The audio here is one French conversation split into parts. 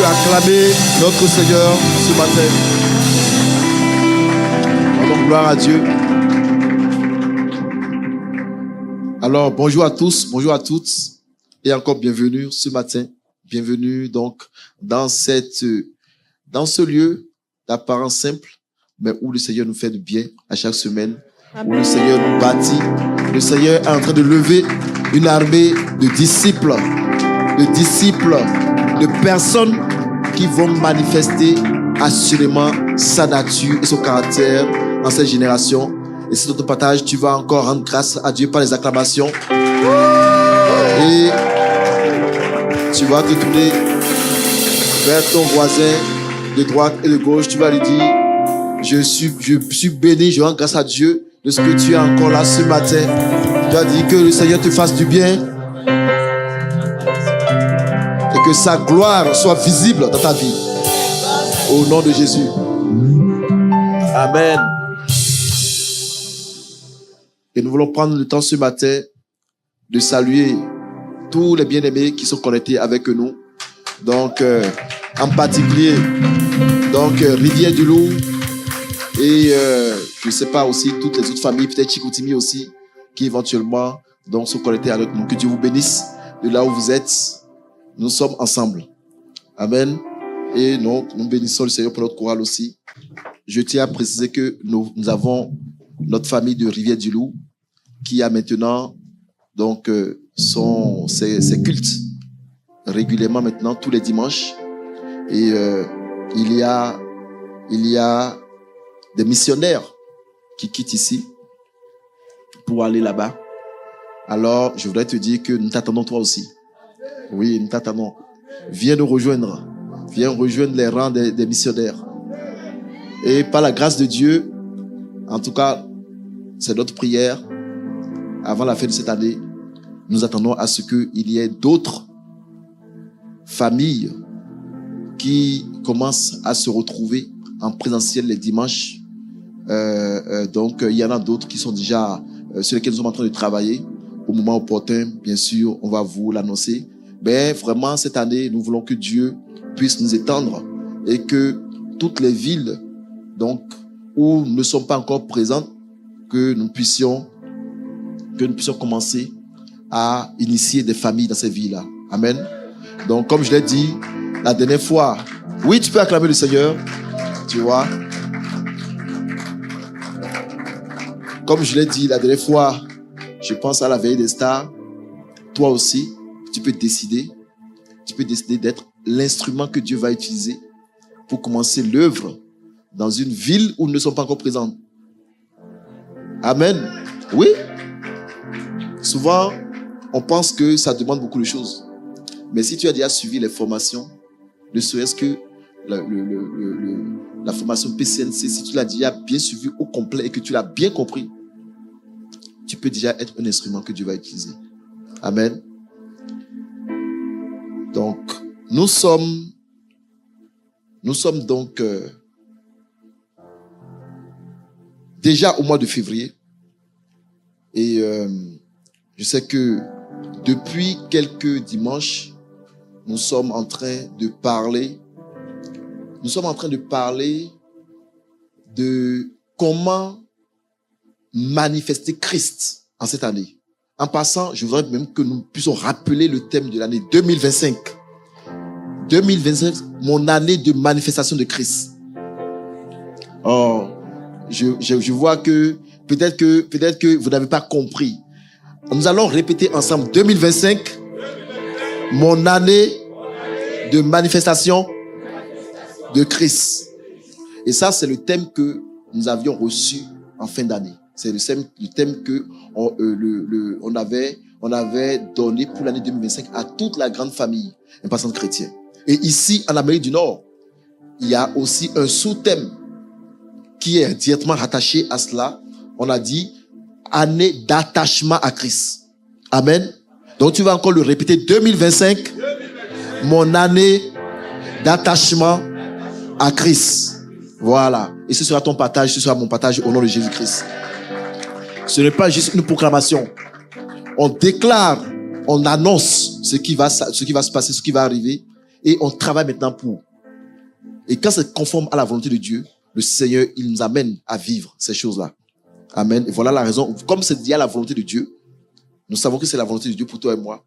acclamer notre Seigneur ce matin. Rendons gloire à Dieu. Alors, bonjour à tous, bonjour à toutes, et encore bienvenue ce matin. Bienvenue donc dans ce lieu d'apparence simple, mais où le Seigneur nous fait du bien à chaque semaine, où le Seigneur nous bâtit. Le Seigneur est en train de lever une armée de disciples, de personnes qui vont manifester assurément sa nature et son caractère en cette génération. Et si dans ton partage, tu vas encore rendre grâce à Dieu par les acclamations. Et tu vas te tourner vers ton voisin de droite et de gauche. Tu vas lui dire, je suis béni, je rends grâce à Dieu de ce que tu es encore là ce matin. Tu vas dire que le Seigneur te fasse du bien et que sa gloire soit visible dans ta vie. Au nom de Jésus. Amen. Et nous voulons prendre le temps ce matin de saluer tous les bien-aimés qui sont connectés avec nous. Donc, en particulier, Rivière du Loup et je ne sais pas aussi toutes les autres familles, peut-être Chicoutimi aussi, qui éventuellement donc, sont connectés avec nous. Que Dieu vous bénisse de là où vous êtes. Nous sommes ensemble. Amen. Et donc, nous bénissons le Seigneur pour notre chorale aussi. Je tiens à préciser que nous avons notre famille de Rivière du Loup qui a maintenant donc ses cultes régulièrement maintenant tous les dimanches. Et il y a des missionnaires qui quittent ici pour aller là-bas. Alors, je voudrais te dire que nous t'attendons toi aussi. Oui, nous t'attendons. Viens nous rejoindre. Viens rejoindre les rangs des missionnaires. Et par la grâce de Dieu, en tout cas, c'est notre prière. Avant la fin de cette année, nous attendons à ce qu'il y ait d'autres familles qui commencent à se retrouver en présentiel les dimanches. Donc, il y en a d'autres qui sont déjà sur lesquels nous sommes en train de travailler. Au moment opportun, bien sûr, on va vous l'annoncer. Mais vraiment, cette année, nous voulons que Dieu puisse nous étendre et que toutes les villes donc, où nous ne sommes pas encore présents, que nous puissions commencer à initier des familles dans ces villes-là. Amen. Donc, comme je l'ai dit la dernière fois, oui, tu peux acclamer le Seigneur, tu vois. Comme je l'ai dit la dernière fois, je pense à la veille des stars. Toi aussi, tu peux décider d'être l'instrument que Dieu va utiliser pour commencer l'œuvre dans une ville où nous ne sommes pas encore présents. Amen. Oui. Souvent, on pense que ça demande beaucoup de choses. Mais si tu as déjà suivi les formations, ne serait-ce que la formation PCNC, si tu l'as déjà bien suivi au complet et que tu l'as bien compris, tu peux déjà être un instrument que Dieu va utiliser. Amen. Donc, nous sommes donc déjà au mois de février. Et je sais que depuis quelques dimanches, nous sommes en train de parler de comment manifester Christ en cette année. En passant, je voudrais même que nous puissions rappeler le thème de l'année 2025. 2025, mon année de manifestation de Christ. Oh, je vois que peut-être que vous n'avez pas compris. Nous allons répéter ensemble 2025, mon année de manifestation de Christ. Et ça, c'est le thème que nous avions reçu en fin d'année. C'est le thème que on avait donné pour l'année 2025 à toute la grande famille impatiente chrétienne. Et ici, en Amérique du Nord, il y a aussi un sous-thème qui est directement rattaché à cela. On a dit année d'attachement à Christ. Amen. Donc tu vas encore le répéter. 2025, mon année d'attachement à Christ. Voilà. Et ce sera ton partage, ce sera mon partage au nom de Jésus-Christ. Ce n'est pas juste une proclamation. On déclare, on annonce ce qui va se passer, ce qui va arriver. et on travaille maintenant pour. Et quand c'est conforme à la volonté de Dieu, le Seigneur, il nous amène à vivre ces choses-là. Amen. Et voilà la raison. Comme c'est lié à la volonté de Dieu, nous savons que c'est la volonté de Dieu pour toi et moi.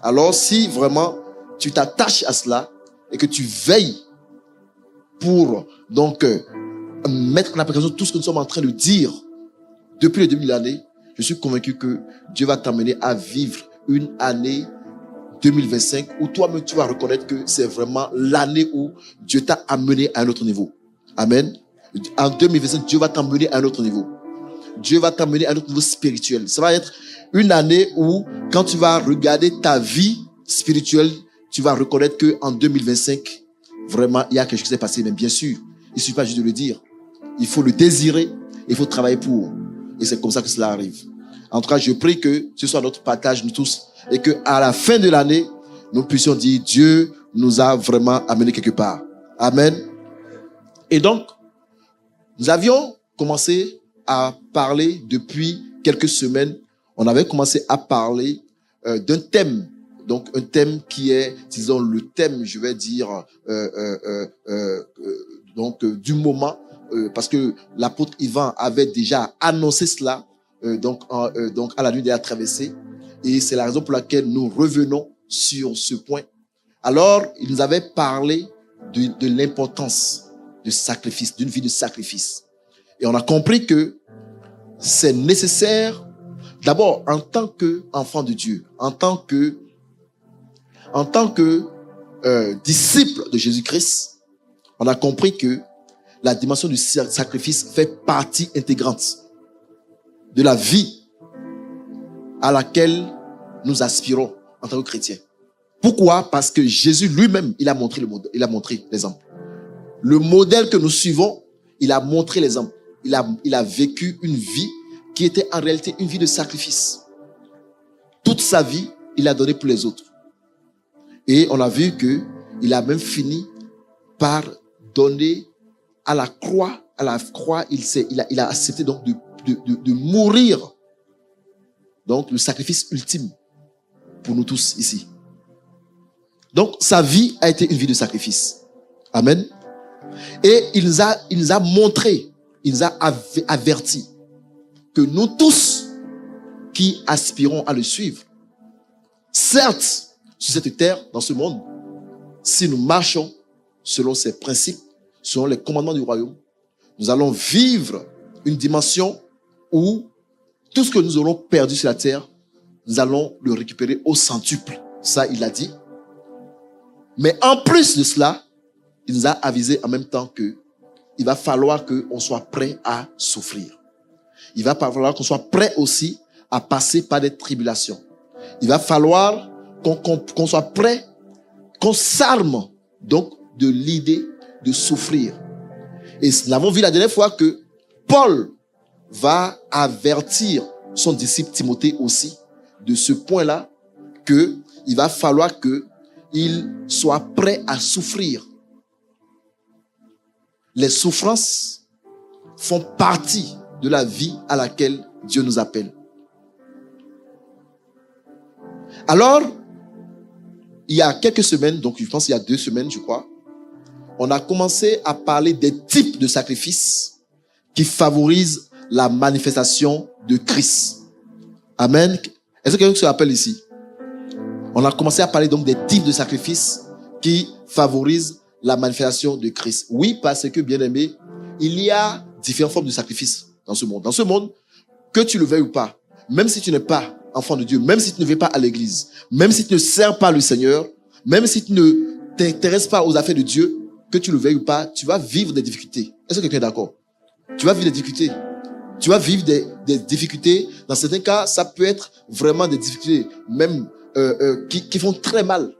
Alors, si vraiment tu t'attaches à cela et que tu veilles pour donc mettre en application tout ce que nous sommes en train de dire depuis le début de l'année, je suis convaincu que Dieu va t'amener à vivre une année 2025 où toi-même tu vas reconnaître que c'est vraiment l'année où Dieu t'a amené à un autre niveau. Amen. En 2025, Dieu va t'amener à un autre niveau. Dieu va t'amener à un autre niveau spirituel. Ça va être une année où, quand tu vas regarder ta vie spirituelle, tu vas reconnaître qu'en 2025, vraiment, il y a quelque chose qui s'est passé. Mais bien sûr, il ne suffit pas juste de le dire. Il faut le désirer, il faut travailler pour. Et c'est comme ça que cela arrive. En tout cas, je prie que ce soit notre partage, nous tous, et qu'à la fin de l'année, nous puissions dire, Dieu nous a vraiment amenés quelque part. Amen. Et donc, nous avions commencé à parler depuis quelques semaines. On avait commencé à parler d'un thème. Donc, un thème qui est, disons, le thème, je vais dire, du moment, parce que l'apôtre Ivan avait déjà annoncé cela, donc à la nuit de la traversée. Et c'est la raison pour laquelle nous revenons sur ce point. Alors, il nous avait parlé de l'importance du sacrifice, d'une vie de sacrifice. Et on a compris que c'est nécessaire, d'abord, en tant qu'enfant de Dieu, en tant que disciple de Jésus-Christ, on a compris que la dimension du sacrifice fait partie intégrante de la vie à laquelle nous aspirons en tant que chrétiens. Pourquoi? Parce que Jésus lui-même, il a montré l'exemple. Le modèle que nous suivons, il a montré l'exemple. Il a vécu une vie qui était en réalité une vie de sacrifice. Toute sa vie, il a donné pour les autres. Et on a vu qu'il a même fini par donner à la croix. À la croix, il a accepté donc de mourir. Donc, le sacrifice ultime pour nous tous ici. Donc, sa vie a été une vie de sacrifice. Amen. Et il nous a montré, il nous a averti que nous tous qui aspirons à le suivre, certes, sur cette terre, dans ce monde, si nous marchons selon ses principes, selon les commandements du royaume, nous allons vivre une dimension où tout ce que nous aurons perdu sur la terre, nous allons le récupérer au centuple. Ça, il l'a dit. Mais en plus de cela, il nous a avisé en même temps que il va falloir qu'on soit prêt à souffrir. Il va falloir qu'on soit prêt aussi à passer par des tribulations. Il va falloir qu'on soit prêt, qu'on s'arme donc de l'idée de souffrir. Et nous avons vu la dernière fois que Paul va avertir son disciple Timothée aussi de ce point-là, qu'il va falloir qu'il soit prêt à souffrir. Les souffrances font partie de la vie à laquelle Dieu nous appelle. Alors, il y a quelques semaines, donc je pense il y a 2 semaines, je crois, on a commencé à parler des types de sacrifices qui favorisent la manifestation de Christ. Amen. Est-ce que quelqu'un se rappelle ici? On a commencé à parler donc des types de sacrifices qui favorisent la manifestation de Christ. Oui, parce que, bien aimé, il y a différentes formes de sacrifices dans ce monde. Dans ce monde, que tu le veuilles ou pas, même si tu n'es pas enfant de Dieu, même si tu ne vas pas à l'église, même si tu ne sers pas le Seigneur, même si tu ne t'intéresses pas aux affaires de Dieu, que tu le veuilles ou pas, tu vas vivre des difficultés. Est-ce que quelqu'un est d'accord? Tu vas vivre des difficultés. Tu vas vivre des difficultés. Dans certains cas, ça peut être vraiment des difficultés, même qui font très mal.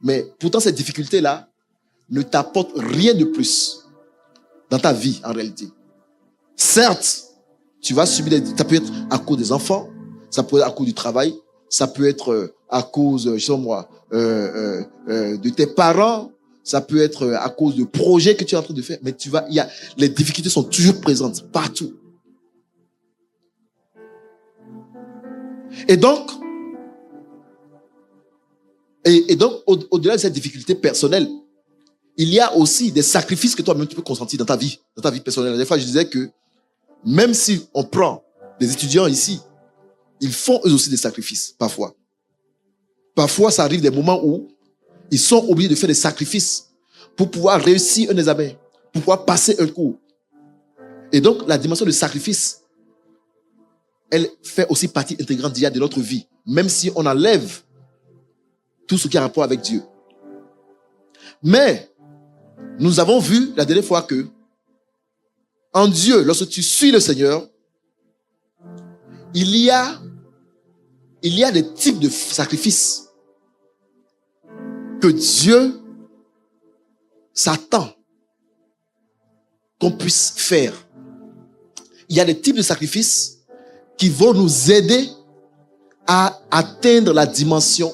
Mais pourtant, ces difficultés-là ne t'apportent rien de plus dans ta vie, en réalité. Certes, tu vas subir ça peut être à cause des enfants, ça peut être à cause du travail, ça peut être à cause, je sais moi, de tes parents, ça peut être à cause de projets que tu es en train de faire, mais les difficultés sont toujours présentes, partout. Et donc, Et donc, au-delà de cette difficulté personnelle, il y a aussi des sacrifices que toi-même tu peux consentir dans ta vie personnelle. Des fois, je disais que même si on prend des étudiants ici, ils font eux aussi des sacrifices, parfois. Parfois, ça arrive des moments où ils sont obligés de faire des sacrifices pour pouvoir réussir un examen, pour pouvoir passer un cours. Et donc, la dimension de sacrifice, elle fait aussi partie intégrante de notre vie, même si on enlève tout ce qui a rapport avec Dieu. Mais, nous avons vu la dernière fois que, en Dieu, lorsque tu suis le Seigneur, il y a des types de sacrifices que Dieu s'attend qu'on puisse faire. Il y a des types de sacrifices qui vont nous aider à atteindre la dimension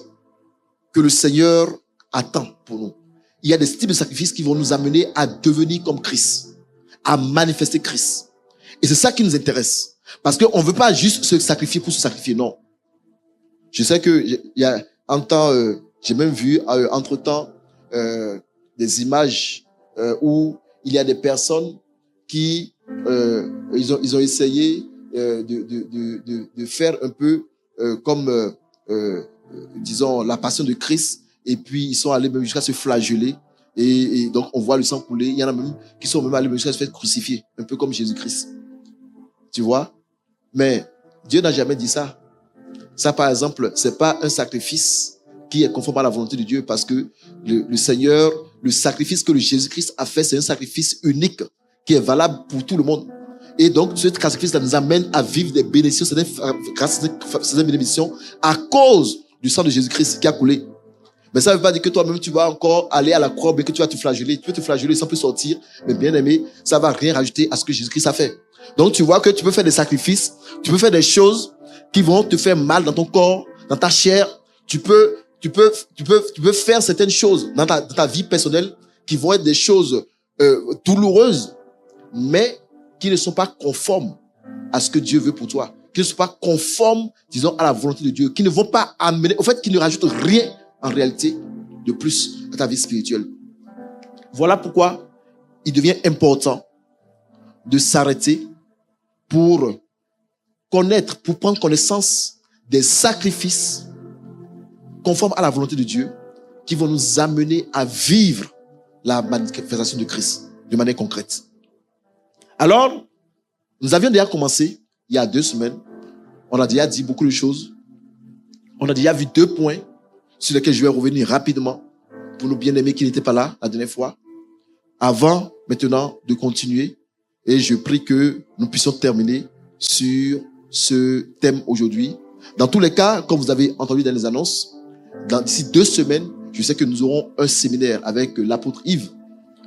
que le Seigneur attend pour nous. Il y a des types de sacrifices qui vont nous amener à devenir comme Christ, à manifester Christ. Et c'est ça qui nous intéresse. Parce qu'on ne veut pas juste se sacrifier pour se sacrifier, non. Je sais que il y a un temps, j'ai même vu entre-temps des images où il y a des personnes qui ils ont essayé de faire un peu comme disons la passion de Christ, et puis ils sont allés même jusqu'à se flageller, et donc on voit le sang couler. Il y en a même qui sont même allés jusqu'à se faire crucifier, un peu comme Jésus-Christ, tu vois. Mais Dieu n'a jamais dit ça. Ça, par exemple, c'est pas un sacrifice qui est conforme à la volonté de Dieu, parce que le Seigneur, le sacrifice que le Jésus-Christ a fait, c'est un sacrifice unique qui est valable pour tout le monde. Et donc, ce sacrifice-là nous amène à vivre des bénédictions, certaines bénédictions à cause du sang de Jésus-Christ qui a coulé. Mais ça ne veut pas dire que toi-même, tu vas encore aller à la croix, mais que tu vas te flageller. Tu peux te flageller sans plus sortir. Mais bien aimé, ça ne va rien rajouter à ce que Jésus-Christ a fait. Donc, tu vois que tu peux faire des sacrifices, tu peux faire des choses qui vont te faire mal dans ton corps, dans ta chair. Tu peux faire certaines choses dans ta vie personnelle qui vont être des choses douloureuses, mais qui ne sont pas conformes à ce que Dieu veut pour toi, qui ne sont pas conformes, disons, à la volonté de Dieu, qui ne vont pas amener, au fait, qui ne rajoutent rien en réalité de plus à ta vie spirituelle. Voilà pourquoi il devient important de s'arrêter pour connaître, pour prendre connaissance des sacrifices conformes à la volonté de Dieu qui vont nous amener à vivre la manifestation de Christ de manière concrète. Alors, nous avions déjà commencé il y a 2 semaines. On a déjà dit beaucoup de choses. On a déjà vu 2 points sur lesquels je vais revenir rapidement pour nos bien-aimés qui n'étaient pas là la dernière fois. Avant, maintenant, de continuer. Et je prie que nous puissions terminer sur ce thème aujourd'hui. Dans tous les cas, comme vous avez entendu dans les annonces, d'ici 2 semaines, je sais que nous aurons un séminaire avec l'apôtre Yves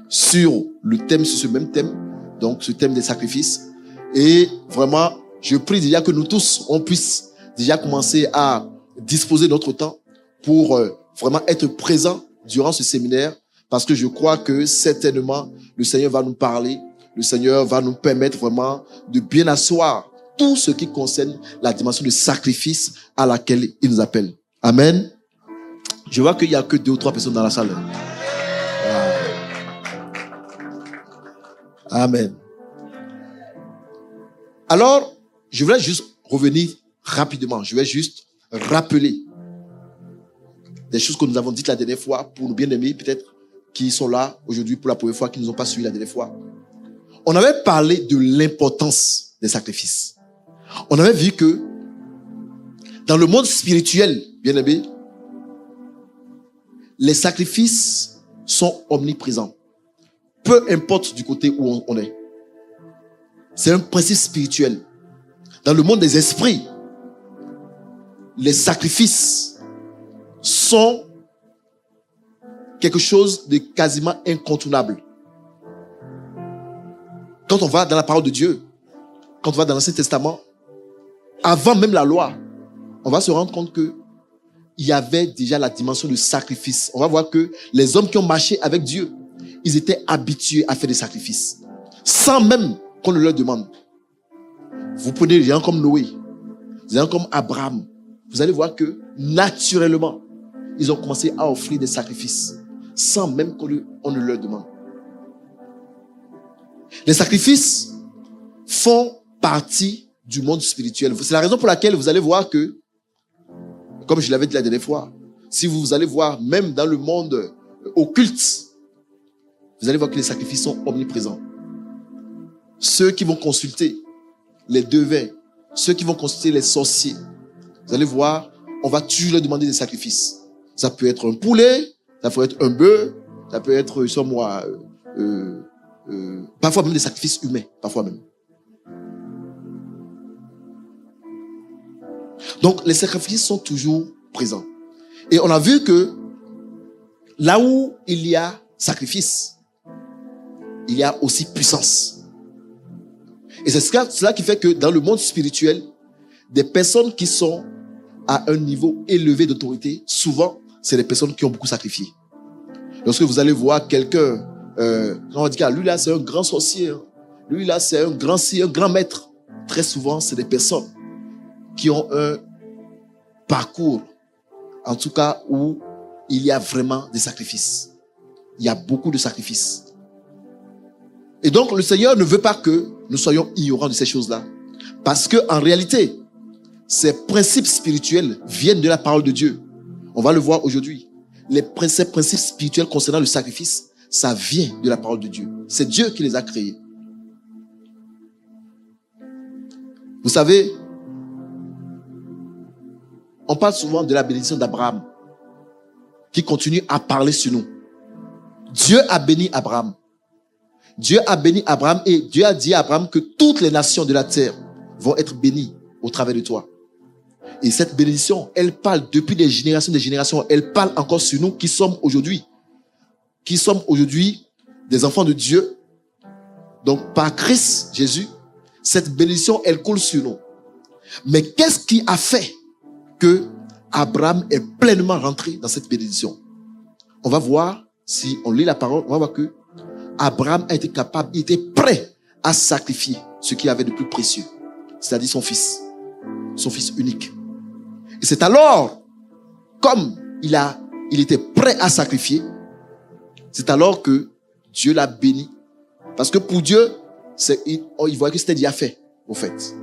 sur ce même thème, donc ce thème des sacrifices. Et vraiment, je prie déjà que nous tous, on puisse déjà commencer à disposer de notre temps pour vraiment être présents durant ce séminaire, parce que je crois que certainement le Seigneur va nous parler, le Seigneur va nous permettre vraiment de bien asseoir tout ce qui concerne la dimension de sacrifice à laquelle il nous appelle. Amen. Je vois qu'il n'y a que 2 ou 3 personnes dans la salle. Amen. Alors, je voulais juste revenir rapidement. Je vais juste rappeler des choses que nous avons dites la dernière fois pour nos bien-aimés, peut-être, qui sont là aujourd'hui pour la première fois, qui ne nous ont pas suivis la dernière fois. On avait parlé de l'importance des sacrifices. On avait vu que dans le monde spirituel, bien-aimés, les sacrifices sont omniprésents. Peu importe du côté où on est. C'est un principe spirituel. Dans le monde des esprits, les sacrifices sont quelque chose de quasiment incontournable. Quand on va dans la parole de Dieu, quand on va dans l'Ancien Testament, avant même la loi, on va se rendre compte que il y avait déjà la dimension de sacrifice. On va voir que les hommes qui ont marché avec Dieu, ils étaient habitués à faire des sacrifices, sans même qu'on le leur demande. Vous prenez des gens comme Noé, des gens comme Abraham, vous allez voir que naturellement, ils ont commencé à offrir des sacrifices sans même qu'on ne leur demande. Les sacrifices font partie du monde spirituel. C'est la raison pour laquelle vous allez voir que, comme je l'avais dit la dernière fois, si vous allez voir même dans le monde occulte, vous allez voir que les sacrifices sont omniprésents. Ceux qui vont consulter les devins, ceux qui vont consulter les sorciers, vous allez voir, on va toujours leur demander des sacrifices. Ça peut être un poulet, ça peut être un bœuf, ça peut être, parfois même des sacrifices humains, parfois même. Donc, les sacrifices sont toujours présents. Et on a vu que là où il y a sacrifice, il y a aussi puissance. Et c'est cela qui fait que dans le monde spirituel, des personnes qui sont à un niveau élevé d'autorité, souvent, c'est des personnes qui ont beaucoup sacrifié. Lorsque vous allez voir quelqu'un, on va dire, lui là, c'est un grand sorcier, lui là, c'est un grand maître. Très souvent, c'est des personnes qui ont un parcours, en tout cas, où il y a vraiment des sacrifices. Il y a beaucoup de sacrifices. Et donc, le Seigneur ne veut pas que nous soyons ignorants de ces choses-là. Parce que, en réalité, ces principes spirituels viennent de la parole de Dieu. On va le voir aujourd'hui. Les principes spirituels concernant le sacrifice, ça vient de la parole de Dieu. C'est Dieu qui les a créés. Vous savez, on parle souvent de la bénédiction d'Abraham, qui continue à parler sur nous. Dieu a béni Abraham. Dieu a béni Abraham et Dieu a dit à Abraham que toutes les nations de la terre vont être bénies au travers de toi. Et cette bénédiction, elle parle depuis des générations, elle parle encore sur nous qui sommes aujourd'hui des enfants de Dieu. Donc par Christ Jésus, cette bénédiction, elle coule sur nous. Mais qu'est-ce qui a fait que Abraham est pleinement rentré dans cette bénédiction? On va voir, si on lit la parole, on va voir que Abraham a été capable, il était prêt à sacrifier ce qu'il avait de plus précieux, c'est-à-dire son fils unique. Et c'est alors, comme il était prêt à sacrifier, c'est alors que Dieu l'a béni. Parce que pour Dieu, il voyait que c'était déjà fait, au fait.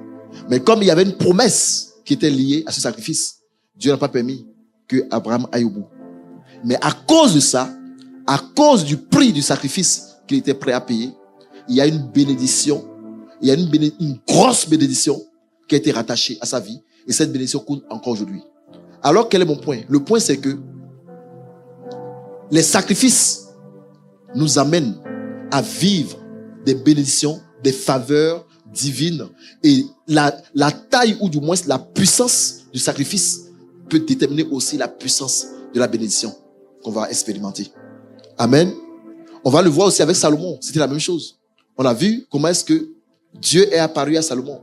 Mais comme il y avait une promesse qui était liée à ce sacrifice, Dieu n'a pas permis que Abraham aille au bout. Mais à cause de ça, à cause du prix du sacrifice qu'il était prêt à payer, il y a une bénédiction, il y a une grosse bénédiction qui a été rattachée à sa vie. Et cette bénédiction coule encore aujourd'hui. Alors, quel est mon point? Le point, c'est que les sacrifices nous amènent à vivre des bénédictions, des faveurs divines. Et la taille, ou du moins la puissance du sacrifice peut déterminer aussi la puissance de la bénédiction qu'on va expérimenter. Amen. On va le voir aussi avec Salomon. C'était la même chose. On a vu comment est-ce que Dieu est apparu à Salomon.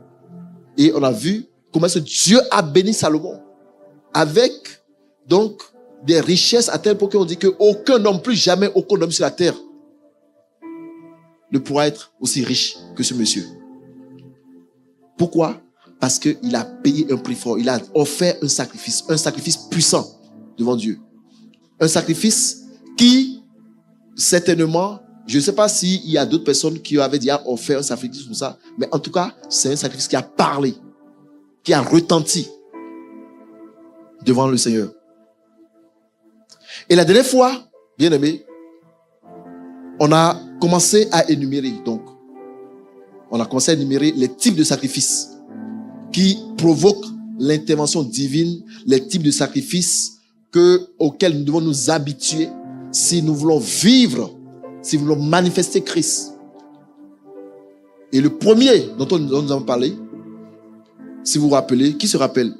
Et on a vu comment est-ce que Dieu a béni Salomon. Avec, donc, des richesses à tel point qu'on dit qu'aucun homme, plus jamais aucun homme sur la terre, ne pourra être aussi riche que ce monsieur. Pourquoi? Parce qu'il a payé un prix fort. Il a offert un sacrifice puissant devant Dieu. Un sacrifice qui, certainement, je ne sais pas s'il y a d'autres personnes qui avaient déjà offert un sacrifice comme ça, mais en tout cas, c'est un sacrifice qui a parlé, qui a retenti devant le Seigneur. Et la dernière fois, bien aimé, on a commencé à énumérer, les types de sacrifices qui provoquent l'intervention divine, les types de sacrifices auxquels nous devons nous habituer si nous voulons vivre, si nous voulons manifester Christ. Et le premier dont nous avons parlé, si vous vous rappelez, qui se rappelle?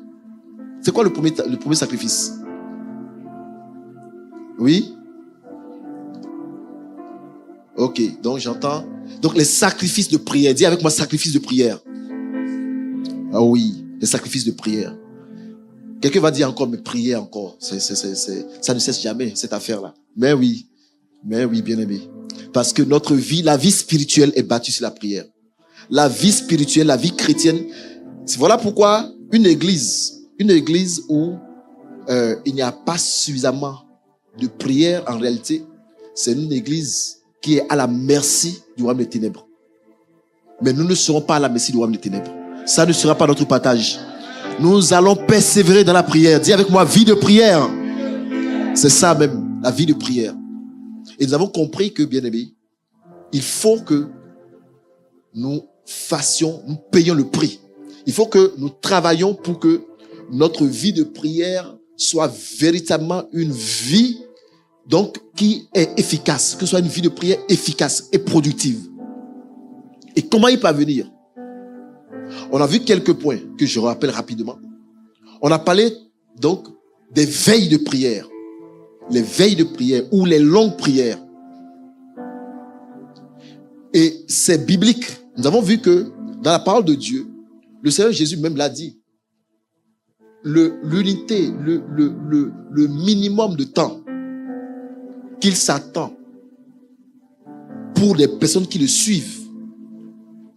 C'est quoi le premier sacrifice? Oui? Ok, donc j'entends. Donc les sacrifices de prière. Dis avec moi, sacrifice de prière. Ah oui, les sacrifices de prière. Quelqu'un va dire encore, mais prier encore. Ça ne cesse jamais, cette affaire-là. Mais oui, bien aimé. Parce que notre vie, la vie spirituelle est bâtie sur la prière. La vie spirituelle, la vie chrétienne. Voilà pourquoi une église où il n'y a pas suffisamment de prière, en réalité, c'est une église qui est à la merci du royaume des ténèbres. Mais nous ne serons pas à la merci du royaume des ténèbres. Ça ne sera pas notre partage. Nous allons persévérer dans la prière. Dis avec moi, vie de prière. C'est ça même, la vie de prière. Et nous avons compris que, bien aimés, il faut que nous payions le prix. Il faut que nous travaillions pour que notre vie de prière soit véritablement une vie donc qui est efficace, que ce soit une vie de prière efficace et productive. Et comment y parvenir? On a vu quelques points que je rappelle rapidement. On a parlé donc des veilles de prière. Les veilles de prière ou les longues prières. Et c'est biblique. Nous avons vu que dans la parole de Dieu, le Seigneur Jésus même l'a dit. L'unité, le minimum de temps qu'il s'attend pour des personnes qui le suivent,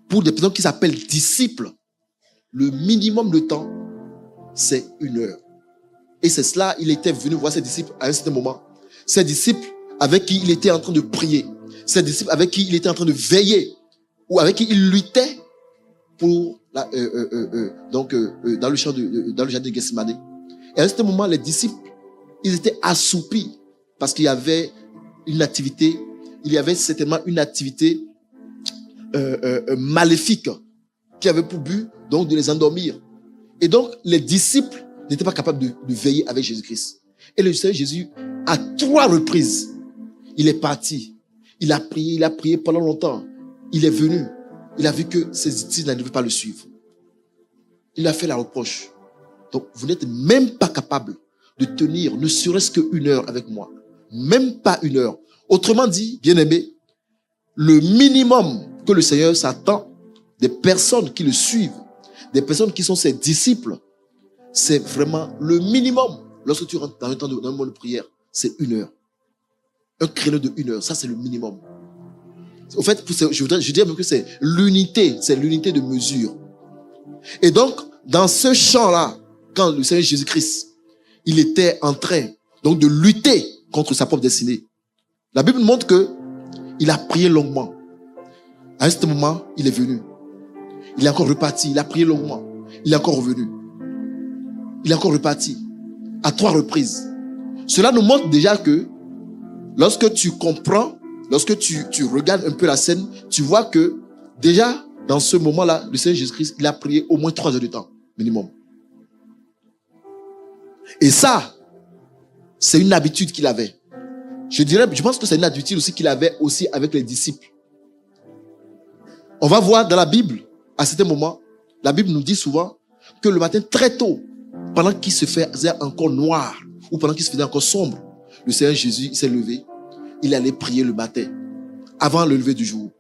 pour des personnes qui s'appellent disciples, le minimum de temps, c'est 1 heure. Et c'est cela, il était venu voir ses disciples à un certain moment. Ses disciples avec qui il était en train de prier. Ses disciples avec qui il était en train de veiller. Ou avec qui il luttait pour dans le jardin de Gethsémane. Et à un certain moment, les disciples, ils étaient assoupis parce qu'il y avait une activité, il y avait certainement une activité maléfique qui avait pour but donc de les endormir. Et donc, les disciples n'étaient pas capables de veiller avec Jésus-Christ. Et le Seigneur Jésus, à 3 reprises, il est parti. Il a prié pendant longtemps. Il est venu. Il a vu que ses disciples n'arrivaient pas à le suivre. Il a fait la reproche. Donc, vous n'êtes même pas capable de tenir ne serait-ce qu'1 heure avec moi. Même pas 1 heure. Autrement dit, bien-aimé, le minimum que le Seigneur s'attend des personnes qui le suivent, des personnes qui sont ses disciples, c'est vraiment le minimum. Lorsque tu rentres dans un temps dans un moment de prière, c'est 1 heure. Un créneau de 1 heure, ça c'est le minimum. Au fait, je dirais que c'est l'unité de mesure. Et donc, dans ce champ-là, quand le Seigneur Jésus-Christ, il était en train donc de lutter contre sa propre destinée, la Bible montre que il a prié longuement. À un certain moment, il est venu. Il est encore reparti. Il a prié longuement. Il est encore revenu. Il est encore reparti. À 3 reprises. Cela nous montre déjà que lorsque tu comprends, lorsque tu regardes un peu la scène, tu vois que déjà, dans ce moment-là, le Seigneur Jésus-Christ, il a prié au moins 3 heures de temps, minimum. Et ça, c'est une habitude qu'il avait. Je pense que c'est une habitude aussi qu'il avait aussi avec les disciples. On va voir dans la Bible, à certains moments, la Bible nous dit souvent que le matin très tôt, pendant qu'il se faisait encore noir, ou pendant qu'il se faisait encore sombre, le Seigneur Jésus s'est levé, il allait prier le matin, avant le lever du jour.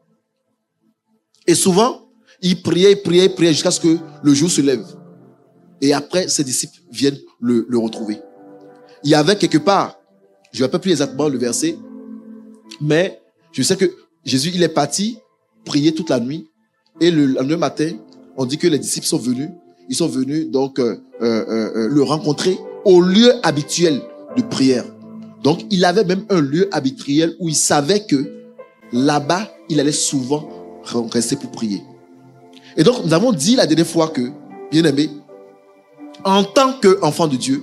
Et souvent, il priait jusqu'à ce que le jour se lève. Et après, ses disciples viennent le retrouver. Il y avait quelque part, je ne me rappelle plus exactement le verset, mais je sais que Jésus, il est parti prier toute la nuit. Et le lendemain matin, on dit que les disciples sont venus. Ils sont venus donc le rencontrer au lieu habituel de prière. Donc, il avait même un lieu habituel où il savait que là-bas, il allait souvent rester pour prier. Et donc, nous avons dit la dernière fois que, bien aimé, en tant qu'enfant de Dieu,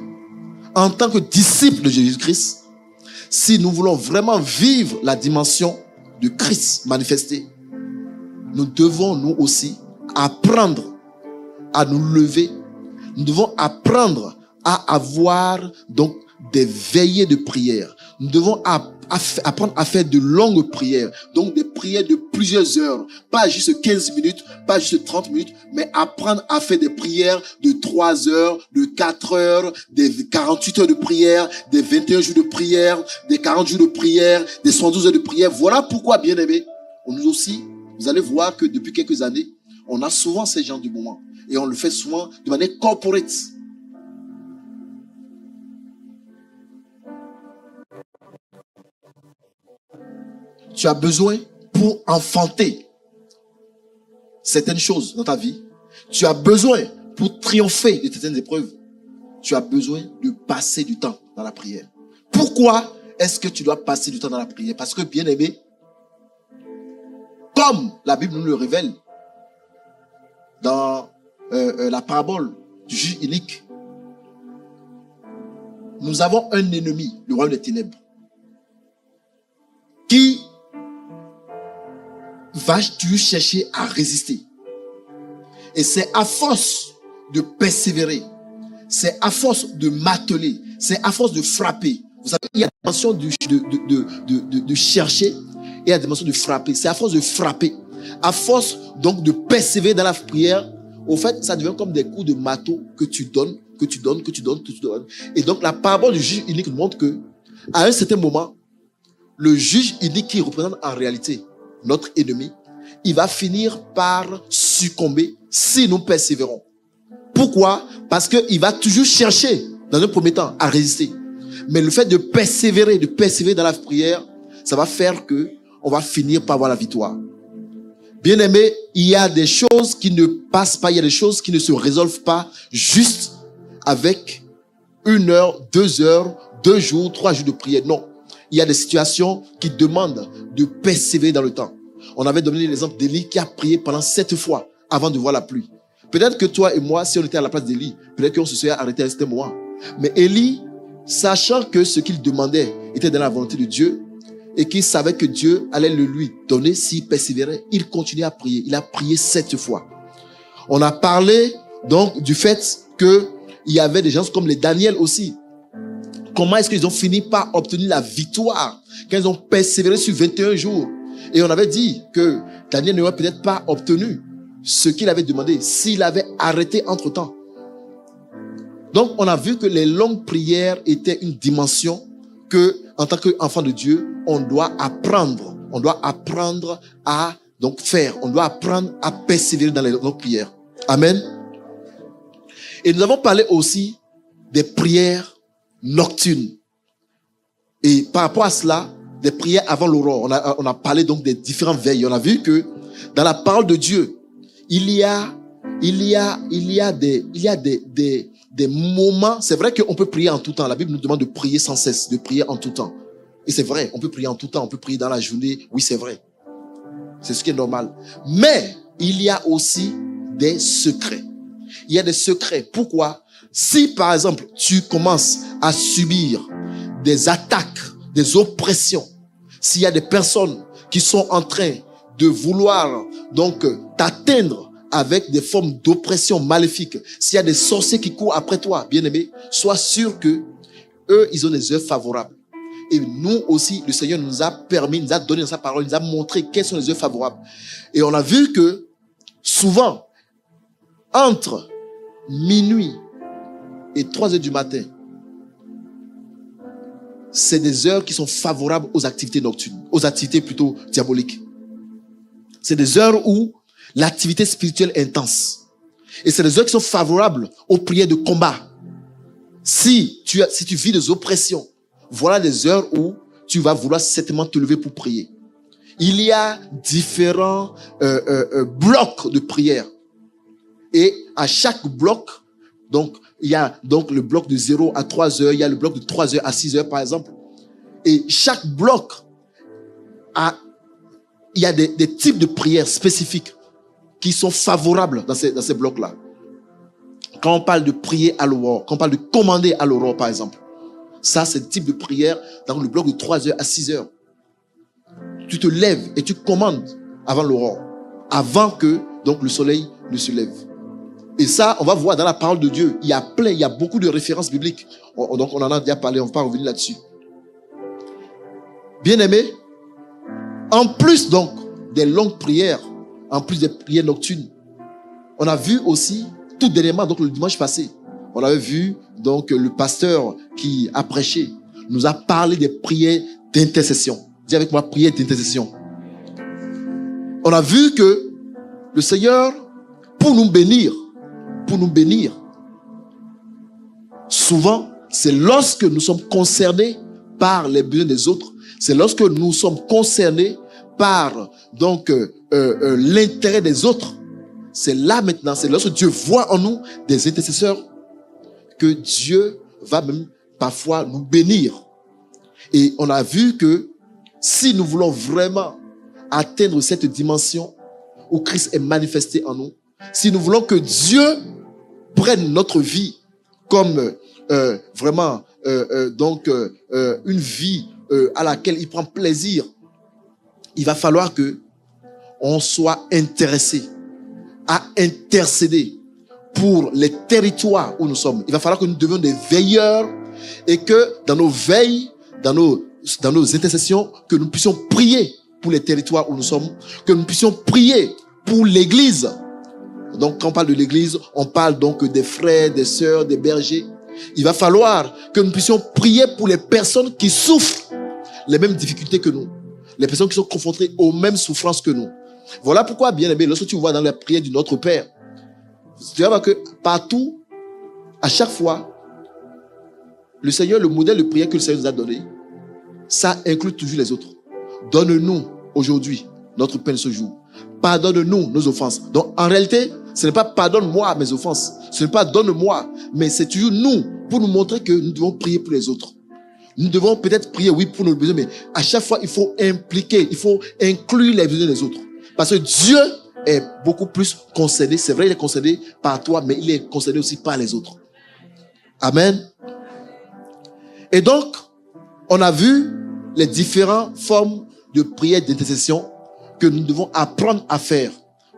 en tant que disciple de Jésus-Christ, si nous voulons vraiment vivre la dimension de Christ manifestée, nous devons nous aussi apprendre à nous lever. Nous devons apprendre à avoir donc des veillées de prière. Nous devons apprendre à faire de longues prières. Donc des prières de plusieurs heures. Pas juste 15 minutes, pas juste 30 minutes, mais apprendre à faire des prières de 3 heures, de 4 heures, des 48 heures de prière, des 21 jours de prière, des 40 jours de prière, des 112 heures de prière. Voilà pourquoi, bien aimés, nous aussi, vous allez voir que depuis quelques années, on a souvent ces genres de moments. Et on le fait souvent de manière corporate. Tu as besoin pour enfanter certaines choses dans ta vie. Tu as besoin pour triompher de certaines épreuves. tu as besoin de passer du temps dans la prière. Pourquoi est-ce que tu dois passer du temps dans la prière? Parce que, bien aimé, comme la Bible nous le révèle dans la parabole du juge inique, nous avons un ennemi, le royaume des ténèbres, qui va toujours chercher à résister. Et c'est à force de persévérer, c'est à force de marteler, c'est à force de frapper. Vous savez, il y a la dimension de chercher et la dimension de frapper. C'est à force de frapper, à force donc de persévérer dans la prière. Au fait, ça devient comme des coups de marteau que tu donnes, que tu donnes, que tu donnes, que tu donnes. Et donc, la parabole du juge unique nous montre que, à un certain moment, le juge unique qui représente en réalité notre ennemi, il va finir par succomber si nous persévérons. Pourquoi? Parce qu'il va toujours chercher, dans un premier temps, à résister. Mais le fait de persévérer dans la prière, ça va faire que on va finir par avoir la victoire. Bien aimé, il y a des choses qui ne passent pas, il y a des choses qui ne se résolvent pas juste avec 1 heure, 2 heures, 2 jours, 3 jours de prière. Non. Il y a des situations qui demandent de persévérer dans le temps. On avait donné l'exemple d'Élie qui a prié pendant 7 fois avant de voir la pluie. Peut-être que toi et moi, si on était à la place d'Élie, peut-être qu'on se serait arrêté à ce moment. Mais Élie, sachant que ce qu'il demandait était dans la volonté de Dieu et qu'il savait que Dieu allait le lui donner s'il persévérait, il continuait à prier. Il a prié 7 fois. On a parlé donc du fait qu'il y avait des gens comme les Daniel aussi. Comment est-ce qu'ils ont fini par obtenir la victoire quand ils ont persévéré sur 21 jours? Et on avait dit que Daniel n'aurait peut-être pas obtenu ce qu'il avait demandé s'il avait arrêté entre-temps. Donc, on a vu que les longues prières étaient une dimension que, en tant qu'enfant de Dieu, on doit apprendre. On doit apprendre à donc faire. On doit apprendre à persévérer dans les longues prières. Amen. Et nous avons parlé aussi des prières nocturnes. Et par rapport à cela, des prières avant l'aurore. On a parlé donc des différentes veilles. On a vu que dans la parole de Dieu, il y a des moments. C'est vrai qu'on peut prier en tout temps. La Bible nous demande de prier sans cesse, de prier en tout temps. Et c'est vrai, on peut prier en tout temps, on peut prier dans la journée. Oui, c'est vrai. C'est ce qui est normal. Mais il y a aussi des secrets. Il y a des secrets. Pourquoi? Si, par exemple, tu commences à subir des attaques, des oppressions, s'il y a des personnes qui sont en train de vouloir donc t'atteindre avec des formes d'oppression maléfique, s'il y a des sorciers qui courent après toi, bien-aimé, sois sûr que eux, ils ont des œuvres favorables. Et nous aussi, le Seigneur nous a permis, nous a donné dans sa parole, nous a montré quelles sont les œuvres favorables. Et on a vu que souvent, entre minuit et 3 heures du matin, c'est des heures qui sont favorables aux activités nocturnes, aux activités plutôt diaboliques. C'est des heures où l'activité spirituelle est intense. Et c'est des heures qui sont favorables aux prières de combat. Si tu vis des oppressions, voilà des heures où tu vas vouloir certainement te lever pour prier. Il y a différents blocs de prière. Et à chaque bloc, donc, il y a donc le bloc de 0 à 3 heures, il y a le bloc de 3 heures à 6 heures, par exemple. Et chaque bloc il y a des types de prières spécifiques qui sont favorables dans ces blocs-là. Quand on parle de prier à l'aurore, quand on parle de commander à l'aurore, par exemple, ça, c'est le type de prière dans le bloc de 3 heures à 6 heures. Tu te lèves et tu commandes avant l'aurore, avant que donc le soleil ne se lève. Et ça, on va voir dans la parole de Dieu, il y a beaucoup de références bibliques. Donc, on en a déjà parlé, on ne va pas revenir là-dessus. Bien-aimés, en plus donc des longues prières, en plus des prières nocturnes, on a vu aussi, tout dernièrement, donc le dimanche passé, on avait vu donc le pasteur qui a prêché, nous a parlé des prières d'intercession. Dis avec moi, prière d'intercession. On a vu que le Seigneur, pour nous bénir, souvent, c'est lorsque nous sommes concernés par les besoins des autres, c'est lorsque nous sommes concernés par donc l'intérêt des autres. C'est là maintenant, c'est lorsque Dieu voit en nous des intercesseurs que Dieu va même parfois nous bénir. Et on a vu que si nous voulons vraiment atteindre cette dimension où Christ est manifesté en nous, si nous voulons que Dieu prenne notre vie comme vraiment une vie à laquelle il prend plaisir, il va falloir que on soit intéressé à intercéder pour les territoires où nous sommes. Il va falloir que nous devenions des veilleurs et que dans nos veilles, dans nos intercessions, que nous puissions prier pour les territoires où nous sommes, que nous puissions prier pour l'église. Donc, quand on parle de l'église, on parle donc des frères, des sœurs, des bergers. Il va falloir que nous puissions prier pour les personnes qui souffrent les mêmes difficultés que nous, les personnes qui sont confrontées aux mêmes souffrances que nous. Voilà pourquoi, bien aimé, lorsque tu vois dans la prière du Notre Père, tu vas voir que partout, à chaque fois, le Seigneur, le modèle de prière que le Seigneur nous a donné, ça inclut toujours les autres. Donne-nous aujourd'hui notre pain de ce jour. Pardonne-nous nos offenses. Donc, en réalité, ce n'est pas pardonne-moi mes offenses. Ce n'est pas donne-moi, mais c'est toujours nous pour nous montrer que nous devons prier pour les autres. Nous devons peut-être prier, oui, pour nos besoins, mais à chaque fois, il faut impliquer, il faut inclure les besoins des autres. Parce que Dieu est beaucoup plus concerné. C'est vrai, il est concerné par toi, mais il est concerné aussi par les autres. Amen. Et donc, on a vu les différentes formes de prière d'intercession que nous devons apprendre à faire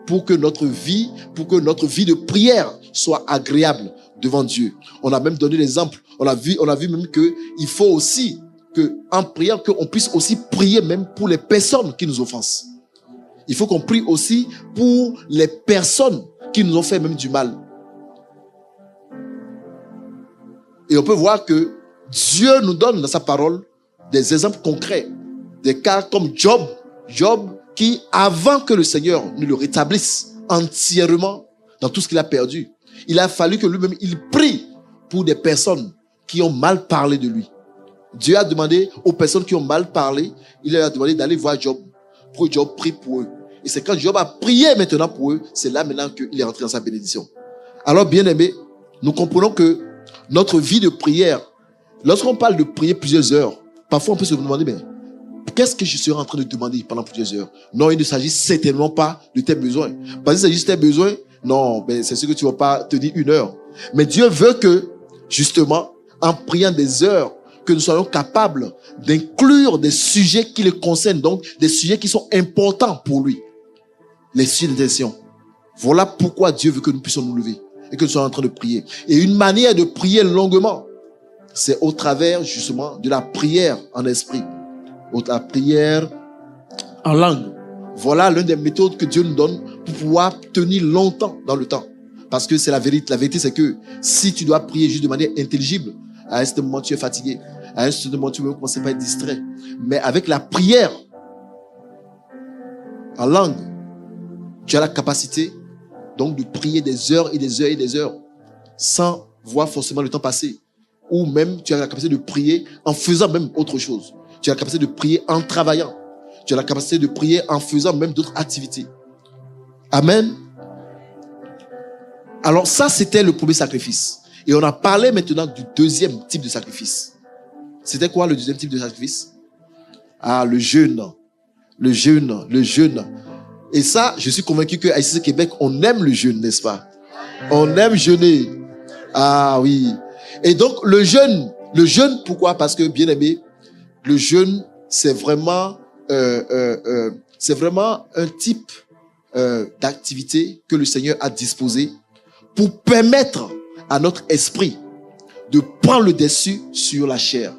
pour que notre vie de prière soit agréable devant Dieu. On a même donné l'exemple. On a vu même que il faut aussi que en priant qu'on puisse aussi prier même pour les personnes qui nous offensent. Il faut qu'on prie aussi pour les personnes qui nous ont fait même du mal. Et on peut voir que Dieu nous donne dans sa parole des exemples concrets, des cas comme Job qui, avant que le Seigneur ne le rétablisse entièrement dans tout ce qu'il a perdu, il a fallu que lui-même, il prie pour des personnes qui ont mal parlé de lui. Dieu a demandé aux personnes qui ont mal parlé, il leur a demandé d'aller voir Job, pour que Job prie pour eux. Et c'est quand Job a prié maintenant pour eux, c'est là maintenant qu'il est rentré dans sa bénédiction. Alors, bien aimé, nous comprenons que notre vie de prière, lorsqu'on parle de prier plusieurs heures, parfois on peut se demander, mais qu'est-ce que je serai en train de demander pendant plusieurs heures? Non, il ne s'agit certainement pas de tes besoins. Parce que s'il s'agit de tes besoins, non, ben c'est sûr que tu ne vas pas tenir une heure. Mais Dieu veut que, justement, en priant des heures, que nous soyons capables d'inclure des sujets qui le concernent, donc des sujets qui sont importants pour lui. Les sujets d'intention. Voilà pourquoi Dieu veut que nous puissions nous lever et que nous soyons en train de prier. Et une manière de prier longuement, c'est au travers, justement, de la prière en esprit. La prière en langue. Voilà l'une des méthodes que Dieu nous donne pour pouvoir tenir longtemps dans le temps. Parce que c'est la vérité. La vérité, c'est que si tu dois prier juste de manière intelligible, à un certain moment, tu es fatigué. À un certain moment, tu veux commencer par être distrait. Mais avec la prière en langue, tu as la capacité donc de prier des heures et des heures et des heures sans voir forcément le temps passer. Ou même, tu as la capacité de prier en faisant même autre chose. Tu as la capacité de prier en travaillant. Tu as la capacité de prier en faisant même d'autres activités. Amen. Alors ça, c'était le premier sacrifice. Et on a parlé maintenant du deuxième type de sacrifice. C'était quoi le deuxième type de sacrifice? Ah, le jeûne. Le jeûne, le jeûne. Et ça, je suis convaincu qu'à ICC Québec, on aime le jeûne, n'est-ce pas? On aime jeûner. Ah oui. Et donc, le jeûne, pourquoi? Parce que, bien aimé, le jeûne, c'est vraiment un type d'activité que le Seigneur a disposé pour permettre à notre esprit de prendre le dessus sur la chair.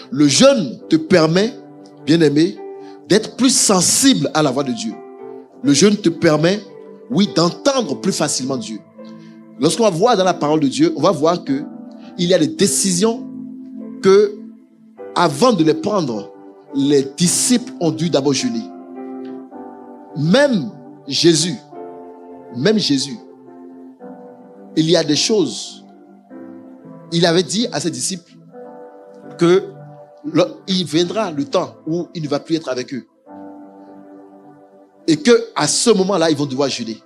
Le jeûne te permet, bien aimé, d'être plus sensible à la voix de Dieu. Le jeûne te permet, oui, d'entendre plus facilement Dieu. Lorsqu'on va voir dans la parole de Dieu, on va voir que il y a des décisions que, avant de les prendre, les disciples ont dû d'abord jeûner. Même Jésus, il y a des choses. Il avait dit à ses disciples que il viendra le temps où il ne va plus être avec eux. Et que à ce moment-là, ils vont devoir jeûner.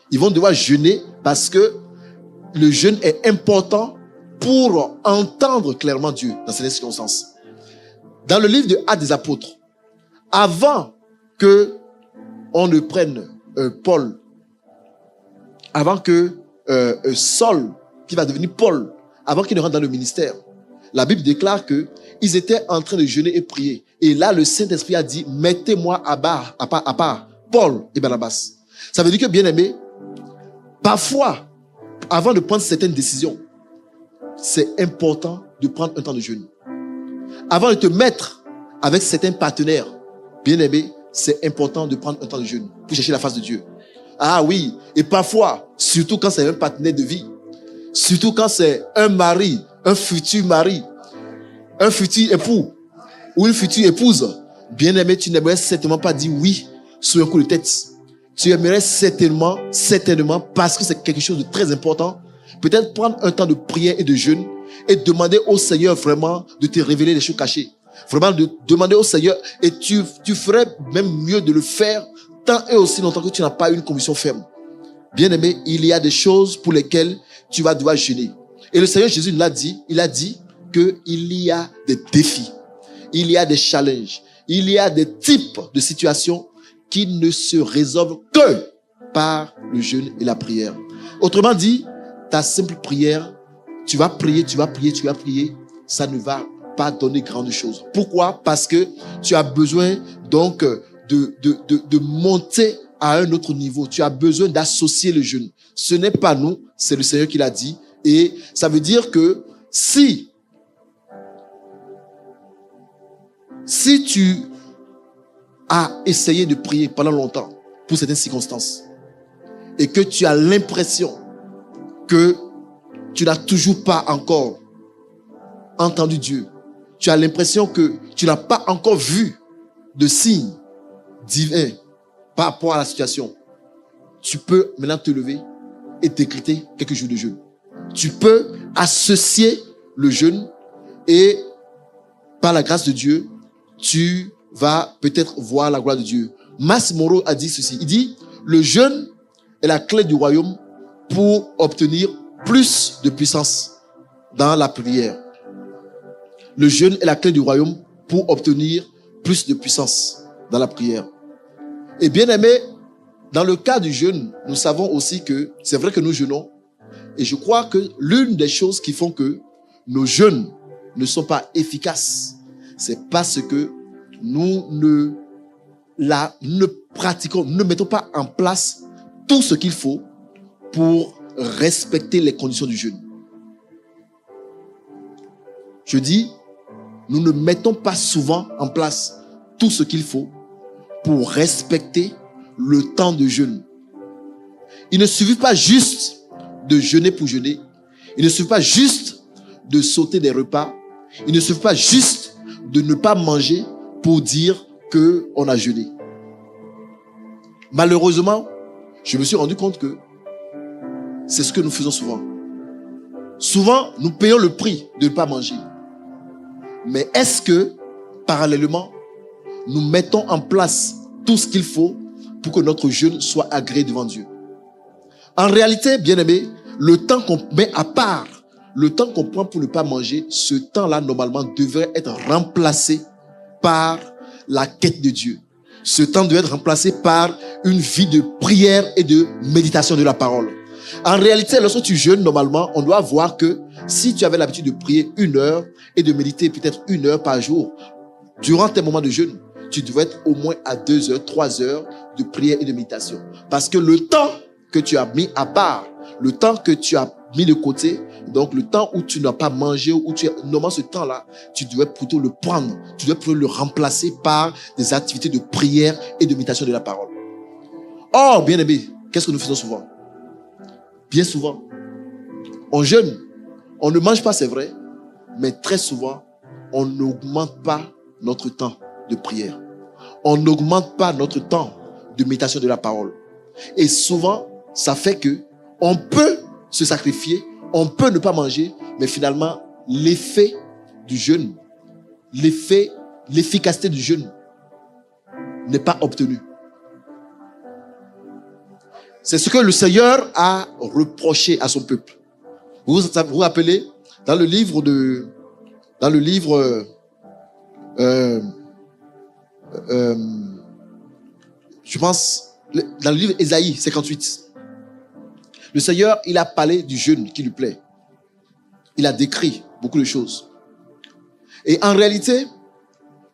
Ils vont devoir jeûner parce que le jeûne est important pour entendre clairement Dieu dans ces circonstances. Dans le livre de Actes des Apôtres, avant que on ne prenne Paul, avant que Saul, qui va devenir Paul, avant qu'il ne rentre dans le ministère, la Bible déclare qu'ils étaient en train de jeûner et prier. Et là, le Saint-Esprit a dit, mettez-moi à part Paul et Barnabas. Ça veut dire que, bien aimé, parfois, avant de prendre certaines décisions, c'est important de prendre un temps de jeûne. Avant de te mettre avec certains partenaires, bien aimé, c'est important de prendre un temps de jeûne pour chercher la face de Dieu. Ah oui, et parfois, surtout quand c'est un partenaire de vie, surtout quand c'est un mari, un futur mari, un futur époux ou une future épouse, bien aimé, tu n'aimerais certainement pas dire oui sur un coup de tête. Tu aimerais certainement, parce que c'est quelque chose de très important, peut-être prendre un temps de prière et de jeûne et demander au Seigneur vraiment de te révéler les choses cachées. Vraiment de demander au Seigneur, et tu ferais même mieux de le faire tant et aussi longtemps que tu n'as pas une conviction ferme. Bien aimé, il y a des choses pour lesquelles tu vas devoir jeûner. Et le Seigneur Jésus l'a dit, il a dit qu'il y a des défis, il y a des challenges, il y a des types de situations qui ne se résolvent que par le jeûne et la prière. Autrement dit, ta simple prière, tu vas prier, ça ne va pas donner grande chose. Pourquoi? Parce que tu as besoin donc de monter à un autre niveau. Tu as besoin d'associer le jeûne. Ce n'est pas nous, c'est le Seigneur qui l'a dit. Et ça veut dire que si tu as essayé de prier pendant longtemps pour certaines circonstances et que tu as l'impression que tu n'as toujours pas encore entendu Dieu, tu as l'impression que tu n'as pas encore vu de signes divins par rapport à la situation, tu peux maintenant te lever et décréter quelques jours de jeûne. Tu peux associer le jeûne et par la grâce de Dieu, tu vas peut-être voir la gloire de Dieu. Mas Moreau a dit ceci. Il dit, le jeûne est la clé du royaume pour obtenir plus de puissance dans la prière. Le jeûne est la clé du royaume pour obtenir plus de puissance dans la prière. Et bien aimé, dans le cas du jeûne, nous savons aussi que c'est vrai que nous jeûnons. Et je crois que l'une des choses qui font que nos jeûnes ne sont pas efficaces, c'est parce que nous ne mettons pas en place tout ce qu'il faut pour respecter les conditions du jeûne. Je dis, nous ne mettons pas souvent en place tout ce qu'il faut pour respecter le temps de jeûne. Il ne suffit pas juste de jeûner pour jeûner. Il ne suffit pas juste de sauter des repas. Il ne suffit pas juste de ne pas manger pour dire qu'on a jeûné. Malheureusement, je me suis rendu compte que c'est ce que nous faisons souvent. Souvent, nous payons le prix de ne pas manger. Mais est-ce que, parallèlement, nous mettons en place tout ce qu'il faut pour que notre jeûne soit agréé devant Dieu? En réalité, bien aimé, le temps qu'on met à part, le temps qu'on prend pour ne pas manger, ce temps-là, normalement, devrait être remplacé par la quête de Dieu. Ce temps doit être remplacé par une vie de prière et de méditation de la parole. En réalité, lorsque tu jeûnes, normalement, on doit voir que si tu avais l'habitude de prier 1 heure et de méditer peut-être 1 heure par jour, durant tes moments de jeûne, tu devrais être au moins à 2 heures, 3 heures de prière et de méditation. Parce que le temps que tu as mis à part, le temps que tu as mis de côté, donc le temps où tu n'as pas mangé, normalement ce temps-là, tu devrais plutôt le prendre, tu devrais plutôt le remplacer par des activités de prière et de méditation de la parole. Or, bien aimé, qu'est-ce que nous faisons souvent? Bien souvent, on jeûne, on ne mange pas, c'est vrai, mais très souvent, on n'augmente pas notre temps de prière. On n'augmente pas notre temps de méditation de la parole. Et souvent, ça fait que on peut se sacrifier, on peut ne pas manger, mais finalement, l'effet du jeûne, l'efficacité du jeûne n'est pas obtenue. C'est ce que le Seigneur a reproché à son peuple. Vous vous rappelez, Dans le livre je pense, dans le livre Ésaïe 58, le Seigneur, il a parlé du jeûne qui lui plaît. Il a décrit beaucoup de choses. Et en réalité,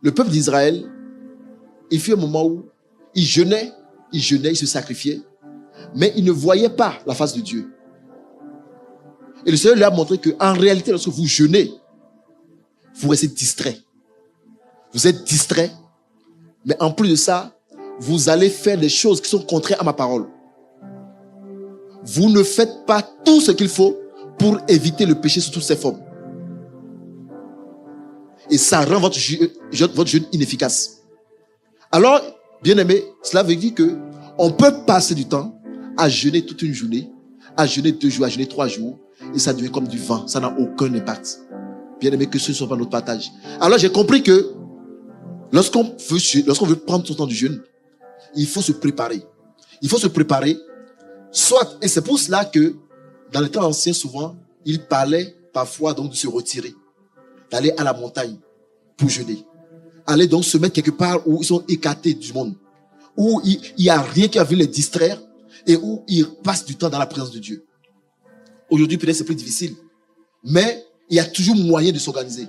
le peuple d'Israël, il fut un moment où il jeûnait, il se sacrifiait, mais il ne voyait pas la face de Dieu. Et le Seigneur lui a montré qu'en réalité, lorsque vous jeûnez, vous restez distrait. Vous êtes distrait, mais en plus de ça, vous allez faire des choses qui sont contraires à ma parole. Vous ne faites pas tout ce qu'il faut pour éviter le péché sous toutes ses formes. Et ça rend votre jeûne inefficace. Alors, bien aimé, cela veut dire que on peut passer du temps à jeûner toute une journée, à jeûner 2 jours, à jeûner 3 jours, et ça devient comme du vent. Ça n'a aucun impact. Bien aimé, que ce ne soit pas notre partage. Alors, j'ai compris que lorsqu'on veut prendre son temps du jeûne, il faut se préparer. Il faut se préparer. Soit, et c'est pour cela que dans les temps anciens, souvent, il parlait parfois donc de se retirer, d'aller à la montagne pour jeûner. Aller donc se mettre quelque part où ils sont écartés du monde, où il n'y a rien qui a vu les distraire et où ils passent du temps dans la présence de Dieu. Aujourd'hui, peut-être c'est plus difficile, mais il y a toujours moyen de s'organiser.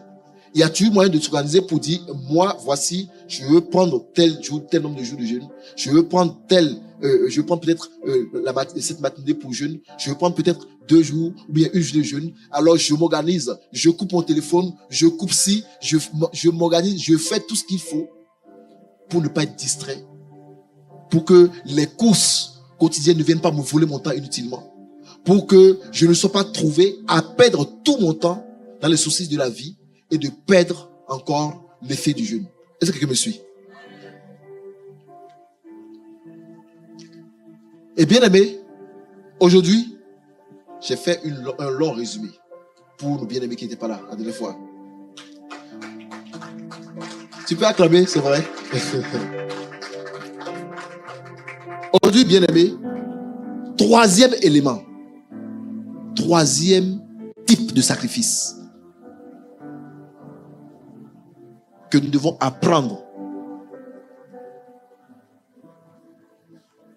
Il y a toujours moyen de s'organiser pour dire, moi, voici, je veux prendre tel jour, tel nombre de jours de jeûne. Je veux prendre je veux prendre peut-être cette matinée pour jeûne. Je veux prendre peut-être 2 jours ou bien 1 jour de jeûne. Alors, je m'organise. Je coupe mon téléphone. Je coupe je m'organise. Je fais tout ce qu'il faut pour ne pas être distrait. Pour que les courses quotidiennes ne viennent pas me voler mon temps inutilement. Pour que je ne sois pas trouvé à perdre tout mon temps dans les soucis de la vie et de perdre encore l'effet du jeûne. Est-ce que quelqu'un me suit? Et bien aimé, aujourd'hui, j'ai fait un long résumé pour nos bien-aimés qui n'étaient pas là la dernière fois. Tu peux acclamer, c'est vrai. Aujourd'hui, bien aimé, 3e élément, 3e type de sacrifice que nous devons apprendre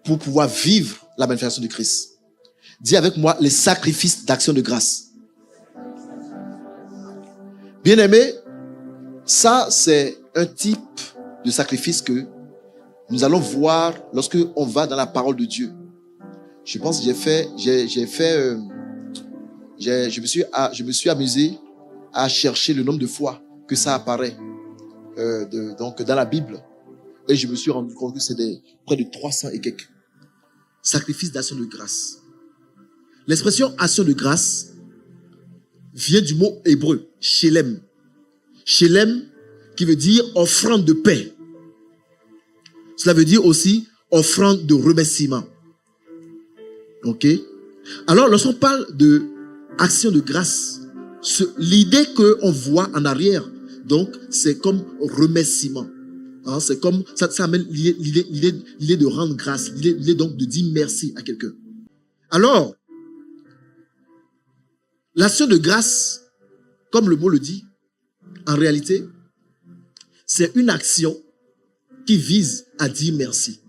pour pouvoir vivre la manifestation de Christ. Dis avec moi les sacrifices d'action de grâce. Bien aimé, ça c'est un type de sacrifice que nous allons voir lorsque on va dans la parole de Dieu. Je pense que je me suis amusé à chercher le nombre de fois que ça apparaît donc dans la Bible, et je me suis rendu compte que c'est près de 300 et quelques sacrifices d'action de grâce. L'expression action de grâce vient du mot hébreu shelem. Shelem qui veut dire offrande de paix. Cela veut dire aussi offrande de remerciement. Ok? Alors lorsqu'on parle de action de grâce, l'idée qu'on voit en arrière, donc, c'est comme remerciement. Hein, c'est comme, ça amène l'idée de rendre grâce, l'idée donc de dire merci à quelqu'un. Alors, l'action de grâce, comme le mot le dit, en réalité, c'est une action qui vise à dire merci.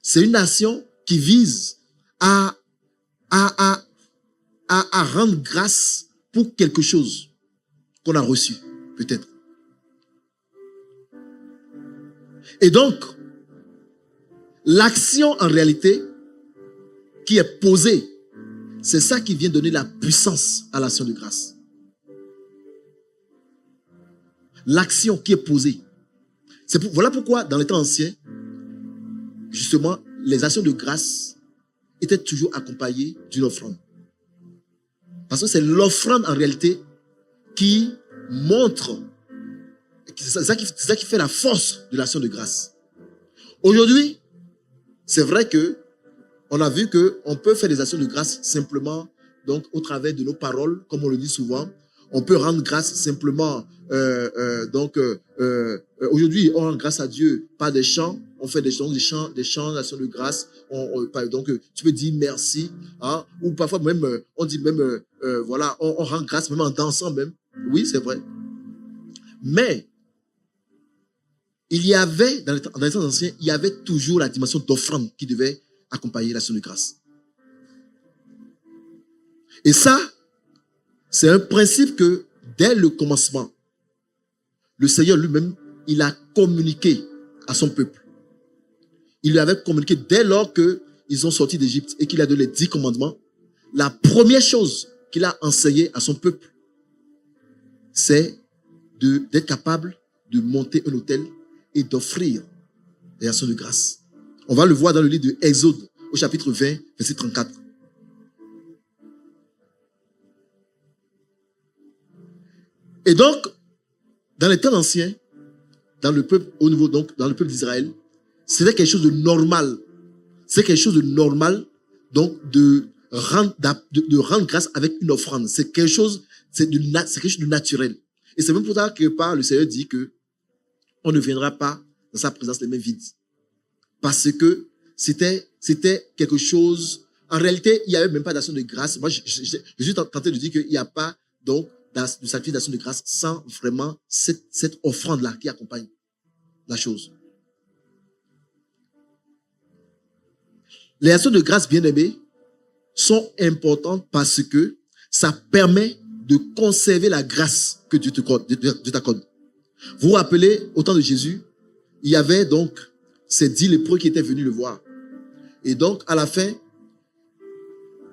C'est une action qui vise à rendre grâce pour quelque chose qu'on a reçu. Peut-être. Et donc, l'action en réalité qui est posée, c'est ça qui vient donner la puissance à l'action de grâce. L'action qui est posée. Voilà pourquoi dans les temps anciens, justement, les actions de grâce étaient toujours accompagnées d'une offrande. Parce que c'est l'offrande en réalité qui montre, c'est ça qui fait la force de l'action de grâce. Aujourd'hui, c'est vrai que on a vu qu'on peut faire des actions de grâce simplement donc au travers de nos paroles, comme on le dit souvent. On peut rendre grâce simplement aujourd'hui, on rend grâce à Dieu par des chants. On fait des chants d'action de grâce. Donc, tu peux dire merci. Hein, ou parfois même, on dit même, voilà, on rend grâce même en dansant même. Oui, c'est vrai. Mais, il y avait, dans les temps anciens, il y avait toujours la dimension d'offrande qui devait accompagner l'action de grâce. Et ça, c'est un principe que, dès le commencement, le Seigneur lui-même, il a communiqué à son peuple. Il lui avait communiqué dès lors qu'ils ont sorti d'Égypte et qu'il a donné les 10 commandements. La première chose qu'il a enseigné à son peuple, c'est d'être capable de monter un autel et d'offrir des actions de grâce. On va le voir dans le livre de Exode, au chapitre 20, verset 34. Et donc, dans les temps anciens, dans le peuple, au niveau donc, dans le peuple d'Israël, c'était quelque chose de normal. C'est quelque chose de normal, donc, de rendre grâce avec une offrande. C'est quelque chose de naturel. Et c'est même pour ça que le Seigneur dit que on ne viendra pas dans sa présence les mains vides. Parce que c'était quelque chose, en réalité, il n'y avait même pas d'action de grâce. Moi, je suis tenté de dire qu'il n'y a pas, donc, de sacrifice d'action de grâce sans vraiment cette offrande-là qui accompagne la chose. Les actions de grâce, bien-aimées, sont importantes parce que ça permet de conserver la grâce que Dieu t'accorde. Vous vous rappelez, au temps de Jésus, il y avait donc ces 10 lépreux qui étaient venus le voir. Et donc, à la fin,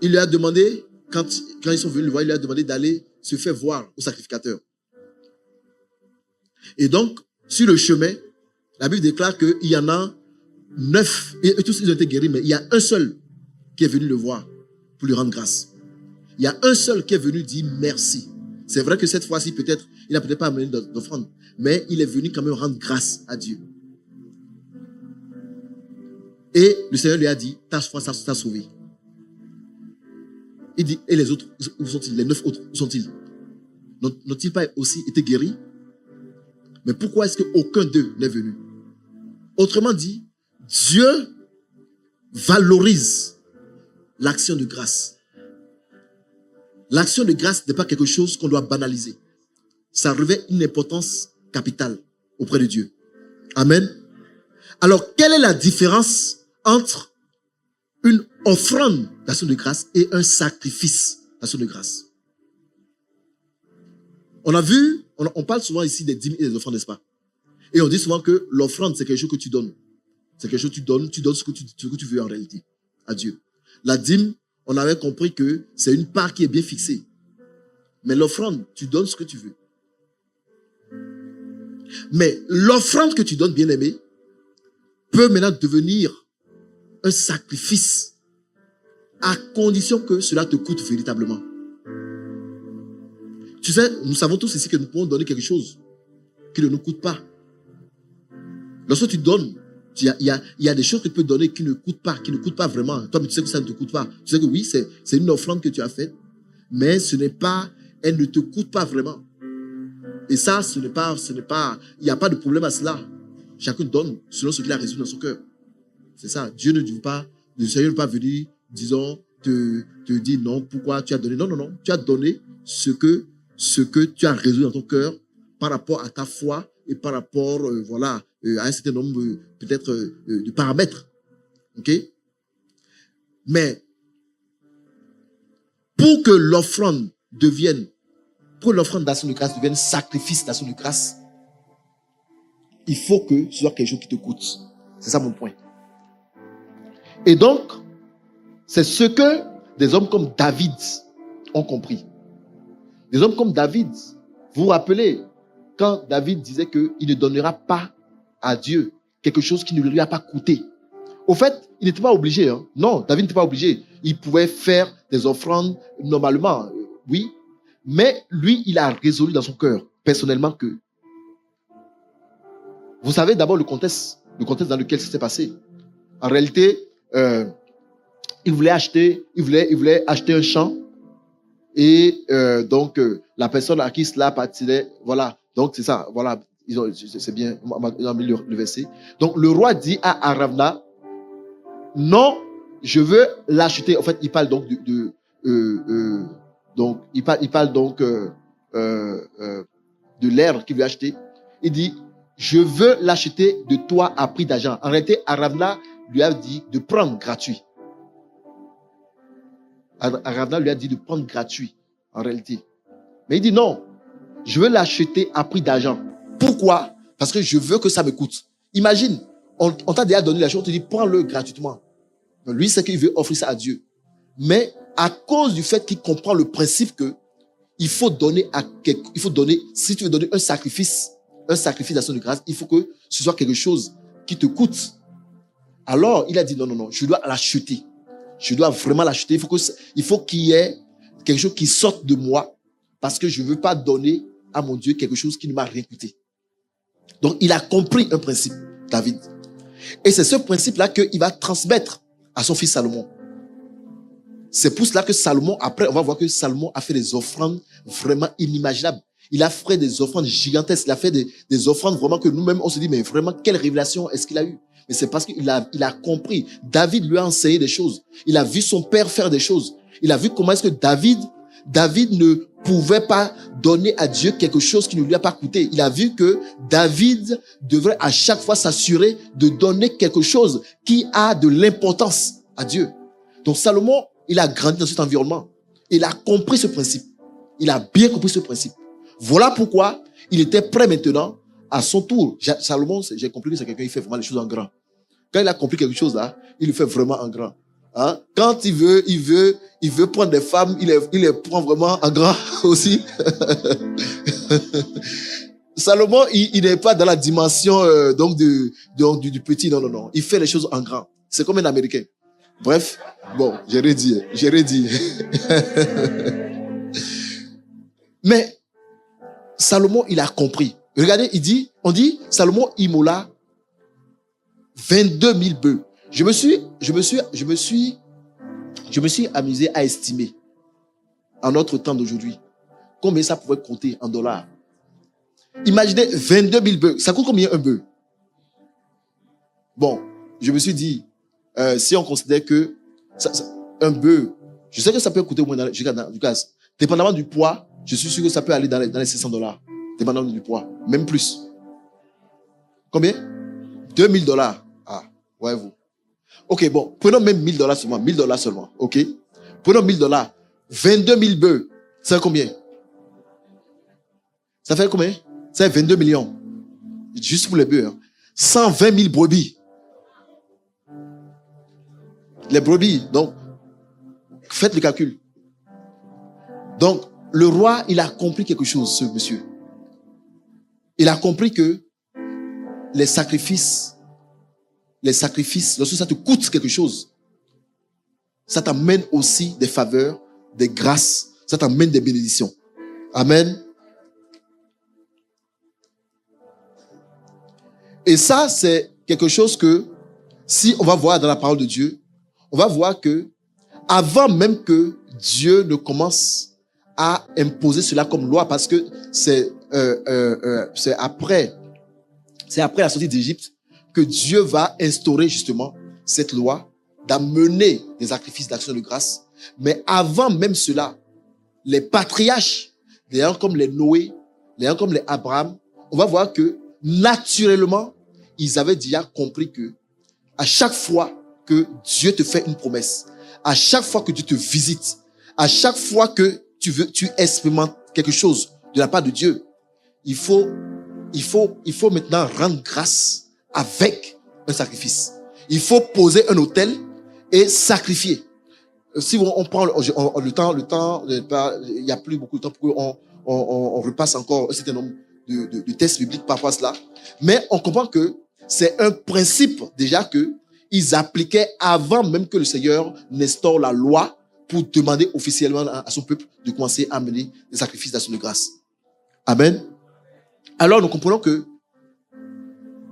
il lui a demandé, quand ils sont venus le voir, il lui a demandé d'aller se faire voir au sacrificateur. Et donc, sur le chemin, la Bible déclare qu'il y en a 9, et tous ils ont été guéris, mais il y a un seul qui est venu le voir pour lui rendre grâce. Il y a un seul qui est venu dire merci. C'est vrai que cette fois-ci, peut-être, il n'a peut-être pas amené d'offrande, mais il est venu quand même rendre grâce à Dieu. Et le Seigneur lui a dit, ta foi t'a sauvé. Il dit, et les autres, où sont-ils? Les 9 autres, où sont-ils? N'ont-ils pas aussi été guéris? Mais pourquoi est-ce qu'aucun d'eux n'est venu? Autrement dit, Dieu valorise l'action de grâce. L'action de grâce n'est pas quelque chose qu'on doit banaliser. Ça revêt une importance capitale auprès de Dieu. Amen. Alors, quelle est la différence entre une offrande d'action de grâce et un sacrifice d'action de grâce? On a vu, on parle souvent ici des dîmes et des offrandes, n'est-ce pas? Et on dit souvent que l'offrande, c'est quelque chose que tu donnes. C'est quelque chose que tu donnes ce que tu veux en réalité à Dieu. La dîme, on avait compris que c'est une part qui est bien fixée. Mais l'offrande, tu donnes ce que tu veux. Mais l'offrande que tu donnes, bien-aimé, peut maintenant devenir un sacrifice à condition que cela te coûte véritablement. Tu sais, nous savons tous ici que nous pouvons donner quelque chose qui ne nous coûte pas. Lorsque tu donnes, il y a des choses que tu peux donner qui ne coûtent pas vraiment. Toi, mais tu sais que ça ne te coûte pas. Tu sais que oui, c'est une offrande que tu as faite, mais elle ne te coûte pas vraiment. Et ça, il n'y a pas de problème à cela. Chacun donne selon ce qu'il a résolu dans son cœur. C'est ça. Dieu ne dit pas, le Seigneur ne va pas venir, disons, te dire non, pourquoi tu as donné. Non. Tu as donné ce que tu as résolu dans ton cœur par rapport à ta foi et par rapport, à un certain nombre, peut-être, de paramètres. OK? Mais, pour que l'offrande d'action de grâce devienne sacrifice d'action de grâce, il faut que ce soit quelque chose qui te coûte. C'est ça mon point. Et donc, c'est ce que des hommes comme David ont compris. Des hommes comme David, vous vous rappelez, quand David disait qu'il ne donnera pas à Dieu quelque chose qui ne lui a pas coûté. Au fait, il n'était pas obligé. Hein. Non, David n'était pas obligé. Il pouvait faire des offrandes normalement, oui. Mais lui, il a résolu dans son cœur, personnellement, que... Vous savez d'abord le contexte dans lequel ça s'est passé. En réalité, il voulait acheter un champ. Et donc, la personne à qui cela appartenait, voilà, Donc, c'est ça, voilà, c'est bien, ils ont mis le verset. Donc, le roi dit à Aravna, non, je veux l'acheter. En fait, il parle donc donc, il parle donc de l'herbe qu'il veut acheter. Il dit, je veux l'acheter de toi à prix d'argent. En réalité, Aravna lui a dit de prendre gratuit. Aravna lui a dit de prendre gratuit, en réalité. Mais il dit non, je veux l'acheter à prix d'argent. Pourquoi? Parce que je veux que ça me coûte. Imagine, on t'a déjà donné la chose, on te dit prends-le gratuitement. Mais lui, c'est qu'il veut offrir ça à Dieu. Mais à cause du fait qu'il comprend le principe que il faut donner, si tu veux donner un sacrifice d'action de grâce, il faut que ce soit quelque chose qui te coûte. Alors, il a dit non, je dois l'acheter. Je dois vraiment l'acheter. Il faut qu'il y ait quelque chose qui sorte de moi parce que je ne veux pas donner à mon Dieu quelque chose qui ne m'a rien coûté. Donc, il a compris un principe, David. Et c'est ce principe-là qu'il va transmettre à son fils Salomon. C'est pour cela que Salomon, après, on va voir que Salomon a fait des offrandes vraiment inimaginables. Il a fait des offrandes gigantesques. Il a fait des offrandes vraiment que nous-mêmes, on se dit, mais vraiment, quelle révélation est-ce qu'il a eu? Mais c'est parce qu'il a compris. David lui a enseigné des choses. Il a vu son père faire des choses. Il a vu comment est-ce que David ne pouvait pas donner à Dieu quelque chose qui ne lui a pas coûté. Il a vu que David devrait à chaque fois s'assurer de donner quelque chose qui a de l'importance à Dieu. Donc Salomon, il a grandi dans cet environnement. Il a compris ce principe. Il a bien compris ce principe. Voilà pourquoi il était prêt maintenant à son tour. Salomon, j'ai compris que c'est quelqu'un qui fait vraiment les choses en grand. Quand il a compris quelque chose là, il le fait vraiment en grand. Hein? Quand il veut prendre des femmes, il les prend vraiment en grand aussi. Salomon, il n'est pas dans la dimension du petit. Non. Il fait les choses en grand. C'est comme un Américain. Bref, bon, j'ai redit. Mais Salomon, il a compris. Regardez, on dit, Salomon immola 22 000 bœufs. Je me suis amusé à estimer, en notre temps d'aujourd'hui, combien ça pouvait coûter en dollars. Imaginez 22 000 bœufs. Ça coûte combien un bœuf? Bon, je me suis dit, si on considère que un bœuf, je sais que ça peut coûter au moins, dépendamment du poids, je suis sûr que ça peut aller dans les $600. Dépendamment du poids, même plus. Combien? $2 000. Ah, voyez-vous. Ok, bon, prenons même $1 000 seulement. $1 000 seulement, ok? Prenons $1 22 000 bœufs. Ça fait combien? Ça fait combien? Ça fait 22 millions. Juste pour les bœufs. Hein. 120 000 brebis. Les brebis, donc, faites le calcul. Donc, le roi, il a compris quelque chose, ce monsieur. Il a compris que les sacrifices, lorsque ça te coûte quelque chose, ça t'amène aussi des faveurs, des grâces, ça t'amène des bénédictions. Amen. Et ça, c'est quelque chose que, si on va voir dans la parole de Dieu, on va voir que, avant même que Dieu ne commence à imposer cela comme loi, parce que c'est après la sortie d'Égypte que Dieu va instaurer justement cette loi d'amener des sacrifices d'action de grâce. Mais avant même cela, les patriarches, les uns comme les Noé, les uns comme les Abraham, on va voir que naturellement, ils avaient déjà compris que à chaque fois que Dieu te fait une promesse, à chaque fois que Dieu te visite, à chaque fois que tu expérimentes quelque chose de la part de Dieu, il faut maintenant rendre grâce avec un sacrifice. Il faut poser un autel et sacrifier. Si on prend le temps, il n'y a plus beaucoup de temps pour qu'on repasse encore un certain nombre de textes bibliques par rapport à cela. Mais on comprend que c'est un principe déjà que ils appliquaient avant même que le Seigneur n'instaure la loi pour demander officiellement à son peuple de commencer à amener des sacrifices d'action de grâce. Amen. Alors nous comprenons que,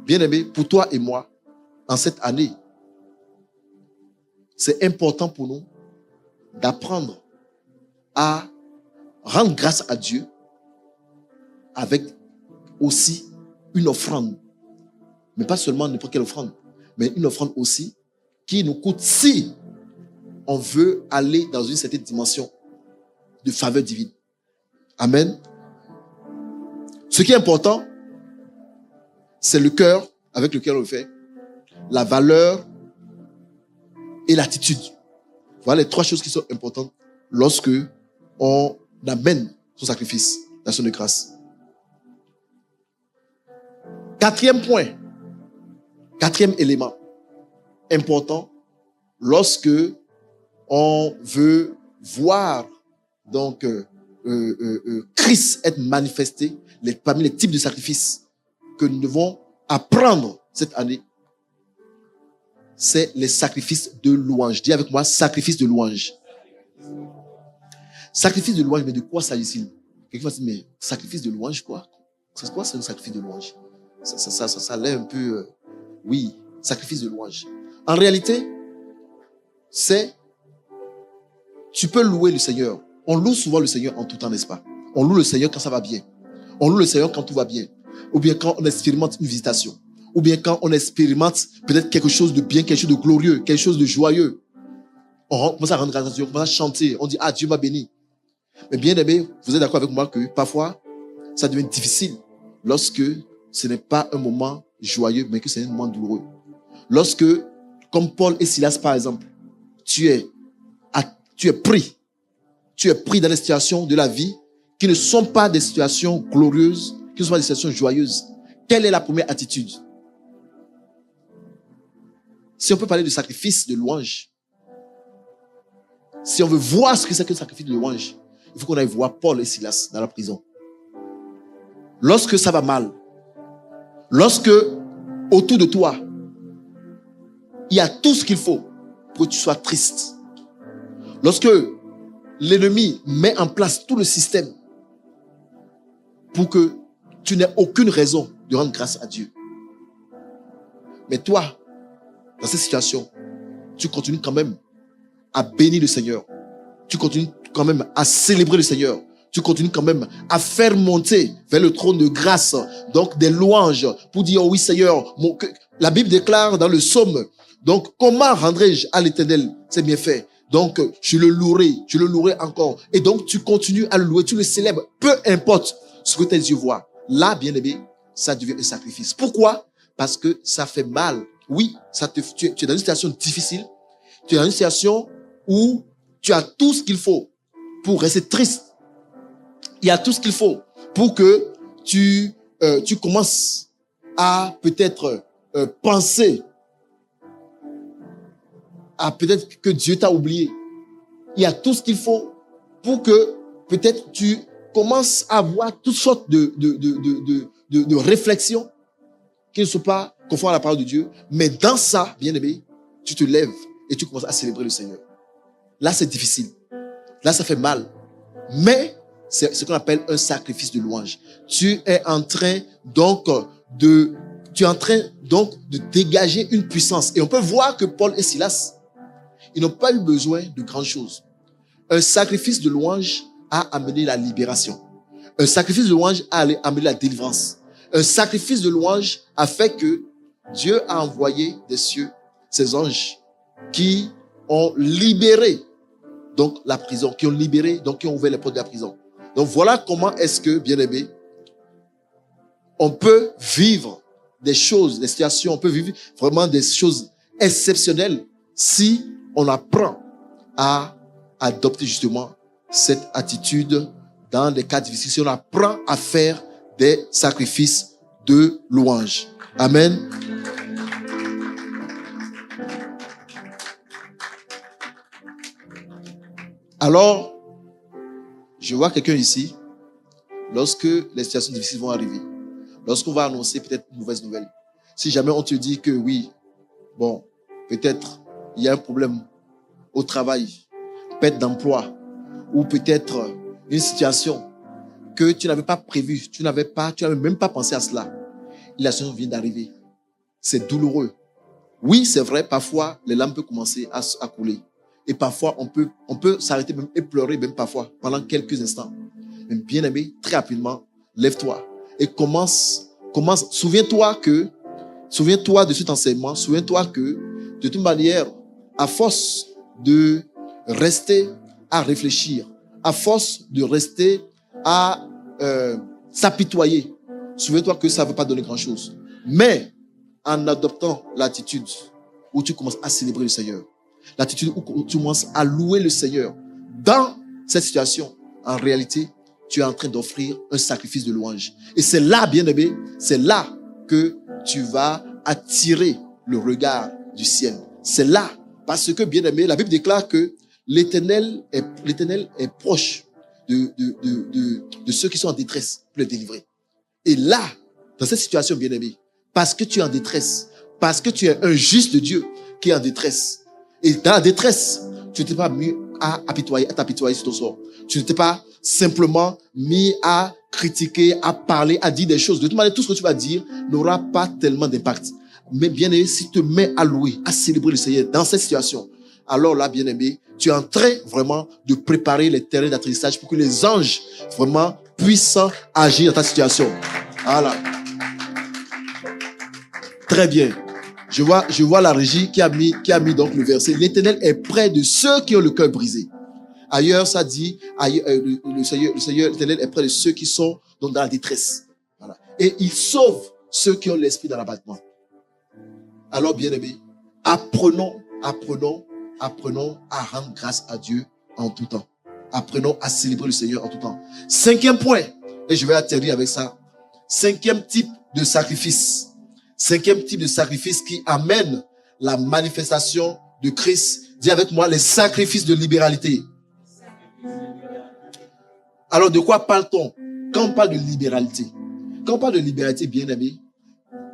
bien aimé, pour toi et moi, en cette année, c'est important pour nous d'apprendre à rendre grâce à Dieu avec aussi une offrande. Mais pas seulement n'importe quelle offrande, mais une offrande aussi qui nous coûte si on veut aller dans une certaine dimension de faveur divine. Amen. Ce qui est important, c'est le cœur avec lequel on le fait, la valeur et l'attitude. Voilà les trois choses qui sont importantes lorsque on amène son sacrifice d'action de grâce. Quatrième point, quatrième élément important lorsque on veut voir donc Christ être manifesté parmi les types de sacrifices que nous devons apprendre cette année, c'est les sacrifices de louange. Dis avec moi, sacrifice de louange. Sacrifice de louange, mais de quoi s'agit-il? Quelqu'un va dire, mais sacrifice de louange, quoi? C'est quoi, c'est un sacrifice de louange? Ça a l'air un peu... oui, sacrifice de louange. En réalité, c'est... Tu peux louer le Seigneur. On loue souvent le Seigneur en tout temps, n'est-ce pas? On loue le Seigneur quand ça va bien. On loue le Seigneur quand tout va bien. Ou bien quand on expérimente une visitation. Ou bien quand on expérimente peut-être quelque chose de bien, quelque chose de glorieux, quelque chose de joyeux. On commence à rendre grâce à Dieu, on commence à chanter. On dit, ah, Dieu m'a béni. Mais bien aimé, vous êtes d'accord avec moi que parfois, ça devient difficile lorsque ce n'est pas un moment joyeux, mais que c'est un moment douloureux. Lorsque, comme Paul et Silas par exemple, tu es pris dans des situations de la vie qui ne sont pas des situations glorieuses, qui ne sont pas des situations joyeuses. Quelle est la première attitude? Si on peut parler de sacrifice de louange, si on veut voir ce que c'est que le sacrifice de louange, il faut qu'on aille voir Paul et Silas dans la prison. Lorsque ça va mal, lorsque autour de toi, il y a tout ce qu'il faut pour que tu sois triste, lorsque l'ennemi met en place tout le système pour que tu n'aies aucune raison de rendre grâce à Dieu. Mais toi, dans cette situation, tu continues quand même à bénir le Seigneur. Tu continues quand même à célébrer le Seigneur. Tu continues quand même à faire monter vers le trône de grâce, donc des louanges, pour dire, oh oui Seigneur, la Bible déclare dans le psaume, donc comment rendrai-je à l'Éternel ses bienfaits? Donc je le louerai encore. Et donc tu continues à le louer, tu le célèbres, peu importe ce que tes yeux voient. Là, bien aimé, ça devient un sacrifice. Pourquoi? Parce que ça fait mal. Oui, tu es dans une situation difficile. Tu es dans une situation où tu as tout ce qu'il faut pour rester triste. Il y a tout ce qu'il faut pour que tu commences à peut-être penser à peut-être que Dieu t'a oublié. Il y a tout ce qu'il faut pour que peut-être tu commences à avoir toutes sortes de réflexions qui ne sont pas conformes à la parole de Dieu. Mais dans ça, bien aimé, tu te lèves et tu commences à célébrer le Seigneur. Là, c'est difficile. Là, ça fait mal. Mais c'est ce qu'on appelle un sacrifice de louange. Tu es en train donc de dégager une puissance. Et on peut voir que Paul et Silas, ils n'ont pas eu besoin de grandes choses. Un sacrifice de louange a amené la libération. Un sacrifice de louange a amené la délivrance. Un sacrifice de louange a fait que Dieu a envoyé des cieux ses anges qui ont libéré donc la prison, qui ont libéré, donc qui ont ouvert les portes de la prison. Donc voilà comment est-ce que, bien aimé, on peut vivre des choses, des situations, on peut vivre vraiment des choses exceptionnelles si on apprend à adopter justement cette attitude dans les cas difficiles, si on apprend à faire des sacrifices de louange. Amen. Alors, je vois quelqu'un ici, lorsque les situations difficiles vont arriver, lorsqu'on va annoncer peut-être une mauvaise nouvelle, si jamais on te dit que oui, bon, peut-être il y a un problème au travail, perte d'emploi, ou peut-être une situation que tu n'avais pas prévue, tu n'avais même pas pensé à cela. Et la situation vient d'arriver. C'est douloureux. Oui, c'est vrai, parfois, les larmes peuvent commencer à couler. Et parfois, on peut s'arrêter même et pleurer même parfois pendant quelques instants. Mais bien aimé, très rapidement, lève-toi et commence, souviens-toi de cet enseignement, souviens-toi que, de toute manière, à force de rester à réfléchir, à force de rester à s'apitoyer, souviens-toi que ça ne va pas donner grand-chose. Mais en adoptant l'attitude où tu commences à célébrer le Seigneur, l'attitude où tu commences à louer le Seigneur, dans cette situation, en réalité, tu es en train d'offrir un sacrifice de louange. Et c'est là, bien-aimé, c'est là que tu vas attirer le regard du ciel. C'est là, parce que, bien-aimé, la Bible déclare que l'Éternel est proche de ceux qui sont en détresse pour les délivrer. Et là, dans cette situation, bien-aimé, parce que tu es en détresse, parce que tu es un juste de Dieu qui est en détresse, et dans la détresse, tu ne t'es pas mis à t'apitoyer sur ton sort. Tu ne t'es pas simplement mis à critiquer, à parler, à dire des choses. De toute manière, tout ce que tu vas dire n'aura pas tellement d'impact. Mais bien-aimé, si tu te mets à louer, à célébrer le Seigneur dans cette situation, alors là, bien-aimé, tu es en train vraiment de préparer les terrains d'atterrissage pour que les anges vraiment puissent agir dans ta situation. Voilà. Très bien. Je vois la régie qui a mis donc le verset. L'Éternel est près de ceux qui ont le cœur brisé. Ailleurs, ça dit, le Seigneur, l'Éternel est près de ceux qui sont donc dans la détresse. Voilà. Et il sauve ceux qui ont l'esprit dans l'abattement. Alors, bien-aimés, apprenons à rendre grâce à Dieu en tout temps. Apprenons à célébrer le Seigneur en tout temps. 5e point, et je vais atterrir avec ça. 5e type de sacrifice. 5e type de sacrifice qui amène la manifestation de Christ. Dis avec moi, les sacrifices de libéralité. Alors, de quoi parle-t-on quand on parle de libéralité? Quand on parle de libéralité, bien aimé,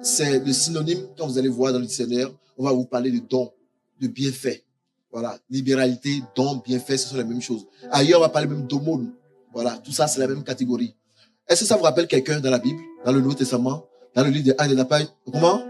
c'est le synonyme, quand vous allez voir dans le dictionnaire, on va vous parler de don, de bienfait. Voilà, libéralité, don, bienfait, ce sont les mêmes choses. Ailleurs, on va parler même d'aumône. Voilà, tout ça, c'est la même catégorie. Est-ce que ça vous rappelle quelqu'un dans la Bible, dans le Nouveau Testament, dans le livre des Actes des Apôtres? Comment?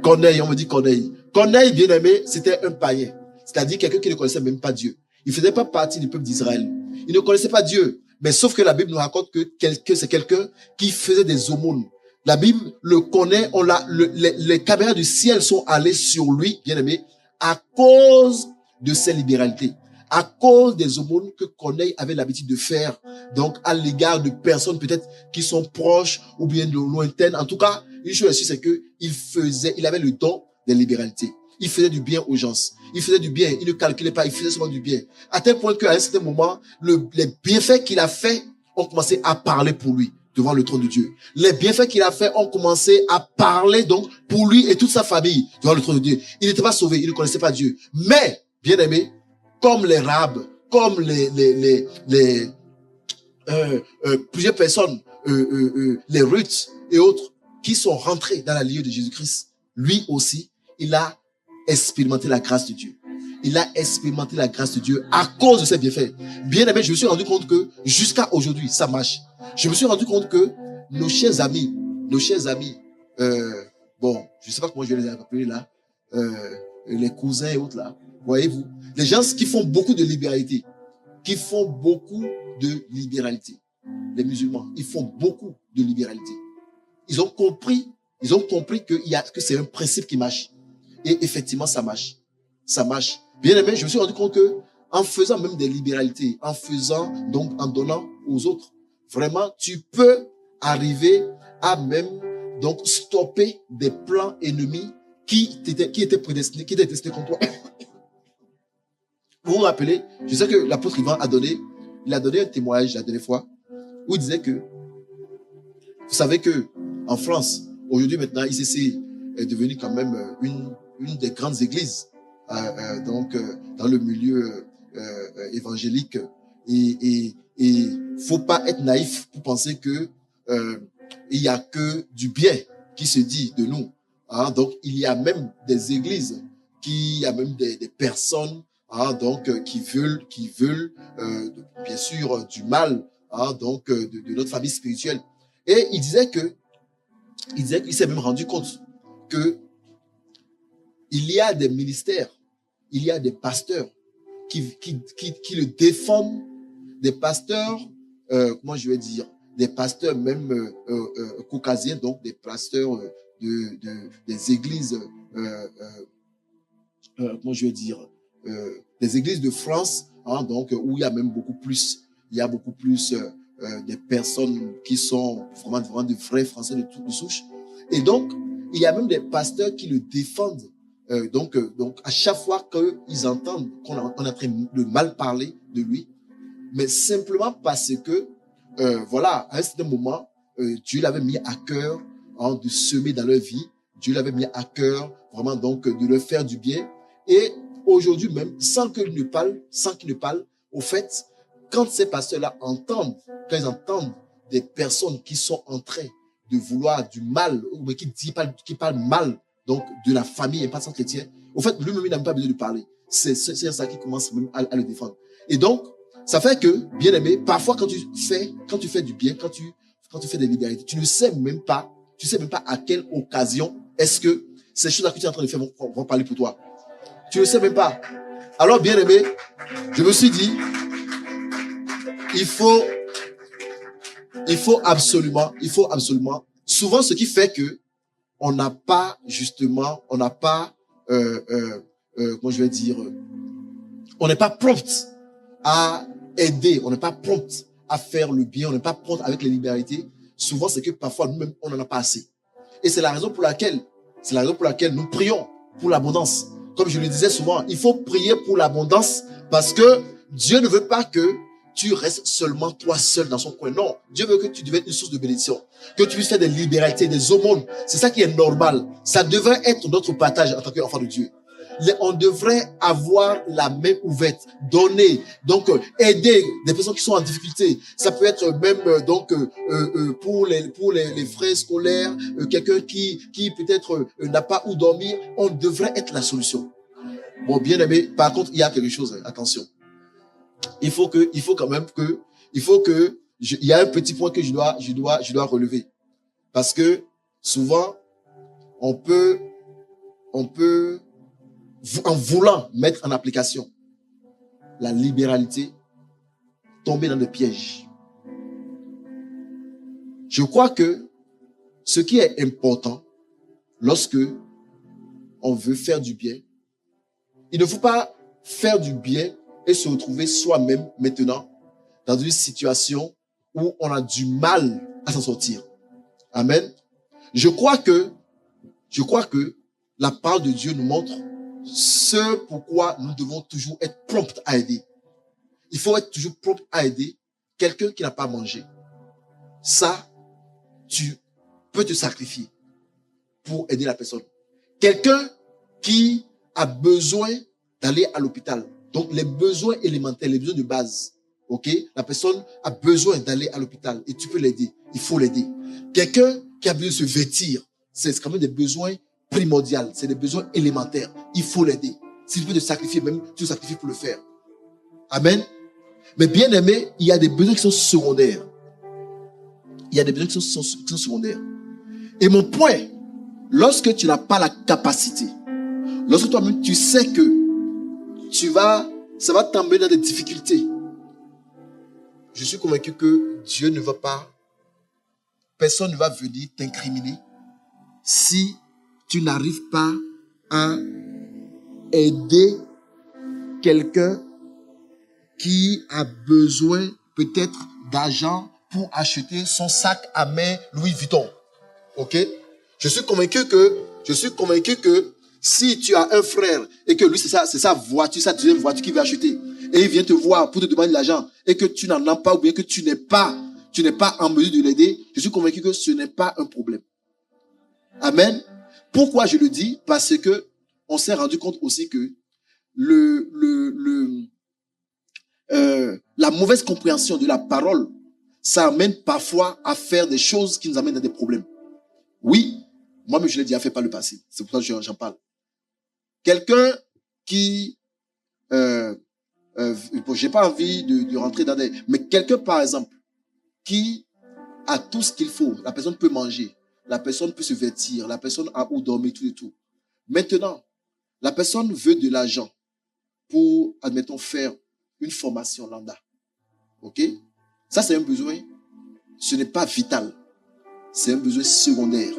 Corneille, on me dit Corneille. Corneille, bien aimé, c'était un païen. C'est-à-dire quelqu'un qui ne connaissait même pas Dieu. Il ne faisait pas partie du peuple d'Israël. Il ne connaissait pas Dieu. Mais sauf que la Bible nous raconte que c'est quelqu'un qui faisait des aumônes. La Bible le connaît, les caméras du ciel sont allées sur lui, bien aimé, à cause de ses libéralités, à cause des aumônes que Corneille avait l'habitude de faire, donc à l'égard de personnes peut-être qui sont proches ou bien de lointaines. En tout cas, une chose c'est que il avait le don des libéralités. Il faisait du bien aux gens. Il faisait du bien. Il ne calculait pas. Il faisait seulement du bien. À tel point qu'à un certain moment, les bienfaits qu'il a fait ont commencé à parler pour lui devant le trône de Dieu. Les bienfaits qu'il a fait ont commencé à parler donc pour lui et toute sa famille devant le trône de Dieu. Il n'était pas sauvé. Il ne connaissait pas Dieu. Mais, bien aimé, comme les Rabes, comme plusieurs personnes, les Ruth et autres, qui sont rentrés dans la lignée de Jésus-Christ, lui aussi, il a expérimenté la grâce de Dieu. Il a expérimenté la grâce de Dieu à cause de ses bienfaits. Bien aimé, je me suis rendu compte que jusqu'à aujourd'hui, ça marche. Je me suis rendu compte que nos chers amis, bon, je ne sais pas comment je vais les appeler là, les cousins et autres là, voyez-vous, les gens qui font beaucoup de libéralité, les musulmans, ils font beaucoup de libéralité. Ils ont compris que c'est un principe qui marche. Et effectivement, ça marche. Ça marche. Bien aimé, je me suis rendu compte que en faisant même des libéralités, en donnant aux autres, vraiment, tu peux arriver à même donc stopper des plans ennemis qui étaient prédestinés, qui étaient destinés contre toi. Vous vous rappelez, je sais que l'apôtre Ivan a donné un témoignage la dernière fois où il disait que, vous savez que en France, aujourd'hui maintenant, ICC est devenu quand même une des grandes églises dans le milieu évangélique. Et faut pas être naïf pour penser que il y a que du bien qui se dit de nous. Hein? Donc il y a même des églises, il y a même des personnes qui veulent bien sûr du mal, de notre famille spirituelle. Et il disait qu'il s'est même rendu compte que il y a des ministères, il y a des pasteurs qui le défendent, des pasteurs, comment je vais dire, des pasteurs même caucasiens, donc des pasteurs des églises, comment je vais dire, des églises de France, hein, donc où il y a même beaucoup plus, des personnes qui sont vraiment de vrais Français de souche. Et donc, il y a même des pasteurs qui le défendent. Donc, à chaque fois qu'ils entendent qu'on est en train de mal parler de lui, mais simplement parce que, voilà, à un certain moment, Dieu l'avait mis à cœur, hein, de semer dans leur vie. Dieu l'avait mis à cœur, vraiment, donc, de leur faire du bien. Et aujourd'hui même, sans qu'ils ne parlent, au fait, quand ces pasteurs-là quand ils entendent des personnes qui sont en train de vouloir du mal, ou qui parlent mal, donc, de la famille et pas sans chrétien, au fait, lui-même, il n'a même pas besoin de parler. C'est ça qui commence même à le défendre. Et donc, ça fait que, bien aimé, parfois quand tu fais du bien, quand tu fais des libéralités, tu ne sais même pas à quelle occasion est-ce que ces choses-là que tu es en train de faire vont parler pour toi. Tu ne sais même pas. Alors, bien aimé, je me suis dit, il faut absolument, souvent ce qui fait que on n'a pas, comment je vais dire, on n'est pas prompt à aider, on n'est pas prompt à faire le bien, on n'est pas prompt avec les libéralités. Souvent, c'est que parfois, nous-mêmes, on n'en a pas assez. Et c'est la raison pour laquelle nous prions pour l'abondance. Comme je le disais souvent, il faut prier pour l'abondance parce que Dieu ne veut pas que tu restes seulement toi seul dans son coin. Non, Dieu veut que tu deviennes une source de bénédiction, que tu puisses faire des libéralités, des aumônes. C'est ça qui est normal. Ça devrait être notre partage en tant qu'enfant de Dieu. On devrait avoir la main ouverte, donner, donc aider des personnes qui sont en difficulté. Ça peut être même pour les frais scolaires, quelqu'un qui peut-être n'a pas où dormir. On devrait être la solution. Bon, bien aimé, par contre, il y a quelque chose, attention. Il y a un petit point que je dois relever. Parce que souvent, on peut, en voulant mettre en application la libéralité, tomber dans des pièges. Je crois que ce qui est important lorsque on veut faire du bien, il ne faut pas faire du bien et se retrouver soi-même maintenant dans une situation où on a du mal à s'en sortir. Amen. Je crois que la parole de Dieu nous montre ce pourquoi nous devons toujours être prompts à aider. Il faut être toujours prompt à aider quelqu'un qui n'a pas mangé. Ça, tu peux te sacrifier pour aider la personne. Quelqu'un qui a besoin d'aller à l'hôpital. Donc, les besoins élémentaires, les besoins de base. OK? La personne a besoin d'aller à l'hôpital et tu peux l'aider. Il faut l'aider. Quelqu'un qui a besoin de se vêtir, c'est quand même des besoins primordiaux. C'est des besoins élémentaires. Il faut l'aider. Si tu peux te sacrifier, même tu te sacrifies pour le faire. Amen. Mais bien aimé, il y a des besoins qui sont secondaires. Il y a des besoins qui sont secondaires. Et mon point, lorsque tu n'as pas la capacité, lorsque toi-même tu sais que ça va t'emmener dans des difficultés, je suis convaincu que Dieu ne va pas, personne ne va venir t'incriminer si tu n'arrives pas à aider quelqu'un qui a besoin peut-être d'argent pour acheter son sac à main Louis Vuitton. OK? Je suis convaincu que si tu as un frère et que lui, c'est sa voiture, sa deuxième voiture qu'il veut acheter, et il vient te voir pour te demander de l'argent, et que tu n'en as pas, ou bien que tu n'es pas en mesure de l'aider, je suis convaincu que ce n'est pas un problème. Amen. Pourquoi je le dis? Parce que on s'est rendu compte aussi que la mauvaise compréhension de la parole, ça amène parfois à faire des choses qui nous amènent à des problèmes. Oui, moi-même je l'ai déjà fait par le passé. C'est pour ça que j'en parle. Quelqu'un qui, j'ai pas envie de rentrer dans des, mais quelqu'un par exemple qui a tout ce qu'il faut. La personne peut manger, la personne peut se vêtir, la personne a où dormir, tout et tout. Maintenant, la personne veut de l'argent pour, admettons, faire une formation lambda. OK? Ça, c'est un besoin ce n'est pas vital. C'est un besoin secondaire.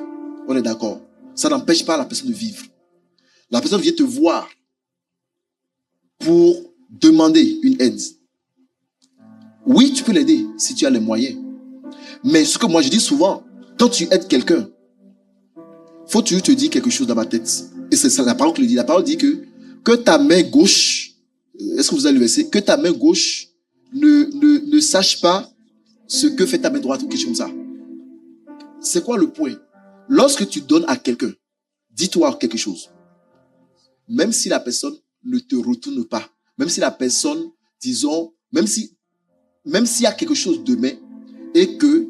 On est d'accord. Ça n'empêche pas la personne de vivre. La personne vient te voir pour demander une aide. Oui, tu peux l'aider si tu as les moyens. Mais ce que moi je dis souvent, quand tu aides quelqu'un, faut toujours te dire quelque chose dans ma tête. Et c'est ça la parole qui le dit. La parole dit que ta main gauche, est-ce que vous avez le verset? Que ta main gauche ne sache pas ce que fait ta main droite ou quelque chose comme ça. C'est quoi le point? Lorsque tu donnes à quelqu'un, dis-toi quelque chose. Même si la personne ne te retourne pas, même si la personne, disons, même s'il y a quelque chose demain et que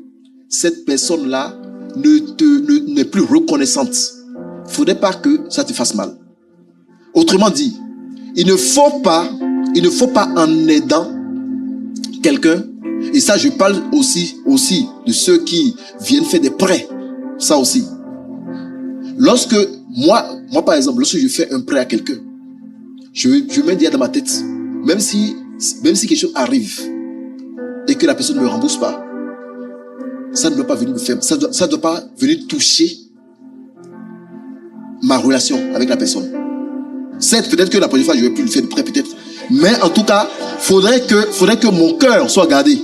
cette personne-là n'est plus reconnaissante, il ne faudrait pas que ça te fasse mal. Autrement dit, il ne faut pas en aidant quelqu'un, et ça je parle aussi de ceux qui viennent faire des prêts, ça aussi. Lorsque moi par exemple, lorsque je fais un prêt à quelqu'un, je mets dire dans ma tête, même si quelque chose arrive et que la personne ne me rembourse pas, ça ne doit pas venir me faire, ça doit pas venir toucher ma relation avec la personne. Certes, peut-être que la prochaine fois je vais plus le faire de prêt, peut-être, mais en tout cas, faudrait que mon cœur soit gardé.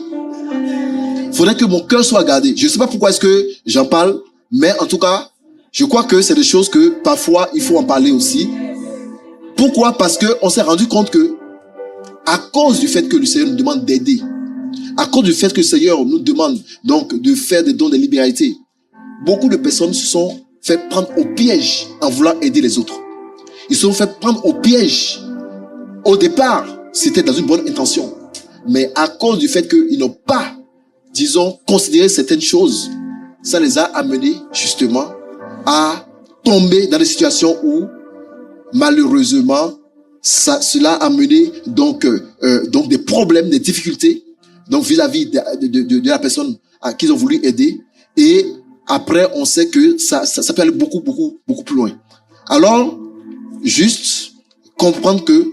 Faudrait que mon cœur soit gardé. Je ne sais pas pourquoi est-ce que j'en parle, mais en tout cas, je crois que c'est des choses que parfois il faut en parler aussi. Pourquoi? Parce que on s'est rendu compte que, à cause du fait que le Seigneur nous demande d'aider, à cause du fait que le Seigneur nous demande donc de faire des dons de libéralité, beaucoup de personnes se sont fait prendre au piège en voulant aider les autres. Ils se sont fait prendre au piège. Au départ, c'était dans une bonne intention. Mais à cause du fait qu'ils n'ont pas, disons, considéré certaines choses, ça les a amenés justement à tomber dans des situations où, malheureusement, cela a amené donc des problèmes, des difficultés, donc vis-à-vis de la personne à qui ils ont voulu aider. Et après, on sait que ça peut aller beaucoup plus loin. Alors, juste comprendre que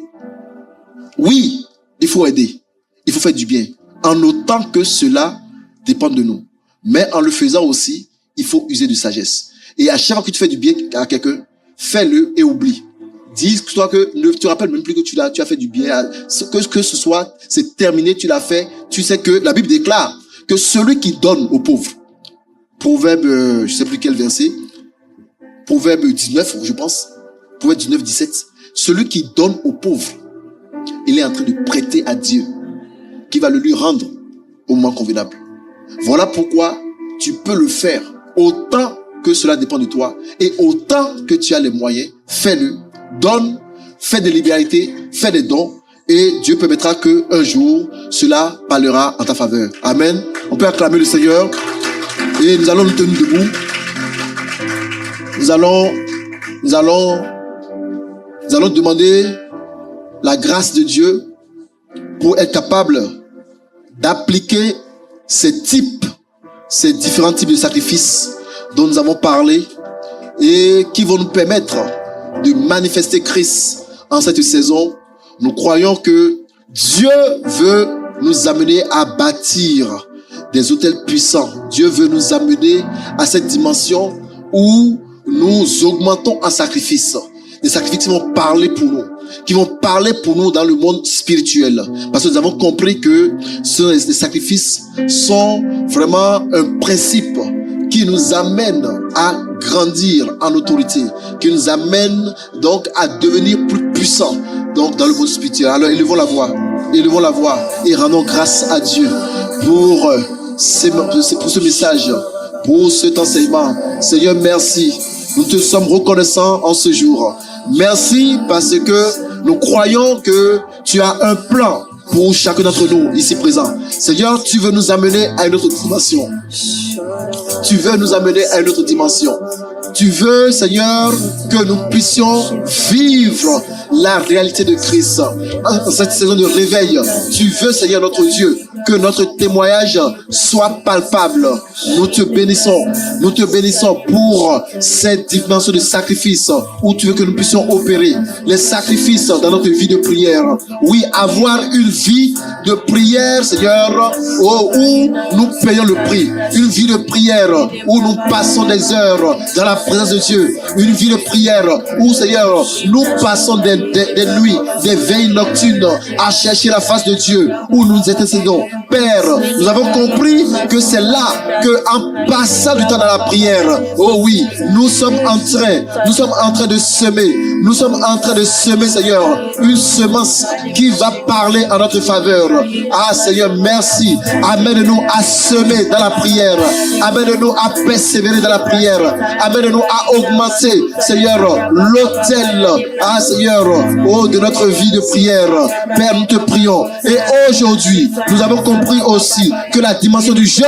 oui, il faut aider, il faut faire du bien, en autant que cela dépend de nous. Mais en le faisant aussi, il faut user de sagesse. Et à chaque fois que tu fais du bien à quelqu'un, fais-le et oublie. Dis-toi que ne te rappelles même plus que tu as fait du bien. Que ce soit, c'est terminé, tu l'as fait. Tu sais que la Bible déclare que celui qui donne aux pauvres, Proverbe, je ne sais plus quel verset, Proverbe 19, je pense, Proverbe 19, 17, celui qui donne aux pauvres, il est en train de prêter à Dieu, qui va le lui rendre au moment convenable. Voilà pourquoi tu peux le faire autant que cela dépend de toi et autant que tu as les moyens, fais-le, donne, fais des libéralités, fais des dons et Dieu permettra que un jour cela parlera en ta faveur. Amen. On peut acclamer le Seigneur et nous allons nous tenir debout. Nous allons demander la grâce de Dieu pour être capable d'appliquer ces différents types de sacrifices dont nous avons parlé et qui vont nous permettre de manifester Christ en cette saison. Nous croyons que Dieu veut nous amener à bâtir des autels puissants. Dieu veut nous amener à cette dimension où nous augmentons en sacrifice. Des sacrifices qui vont parler pour nous dans le monde spirituel. Parce que nous avons compris que les sacrifices sont vraiment un principe qui nous amène à grandir en autorité, qui nous amène donc à devenir plus puissants donc dans le monde spirituel. Alors élevons la voix et rendons grâce à Dieu pour ce message, pour cet enseignement. Seigneur, merci. Nous te sommes reconnaissants en ce jour. Merci parce que nous croyons que tu as un plan pour chacun d'entre nous ici présents. Seigneur, tu veux nous amener à une autre dimension. Tu veux nous amener à une autre dimension. Tu veux, Seigneur, que nous puissions vivre la réalité de Christ. En cette saison de réveil, tu veux, Seigneur notre Dieu, que notre témoignage soit palpable. Nous te bénissons pour cette dimension de sacrifice où tu veux que nous puissions opérer. Les sacrifices dans notre vie de prière. Oui, avoir une vie de prière, Seigneur, où nous payons le prix. Une vie de prière où nous passons des heures dans la présence de Dieu. Une vie de prière où, Seigneur, nous passons des nuits, des veilles nocturnes à chercher la face de Dieu, où nous intercédons. Père, nous avons compris que c'est là que, en passant du temps dans la prière, oh oui, nous sommes en train de semer. Nous sommes en train de semer, Seigneur, une semence qui va parler en notre faveur. Ah, Seigneur, merci. Amène-nous à semer dans la prière. Amène-nous à persévérer dans la prière. Amène-nous à augmenter, Seigneur, l'autel, ah, Seigneur, oh, de notre vie de prière. Père, nous te prions. Et aujourd'hui, nous avons compris aussi que la dimension du jeûne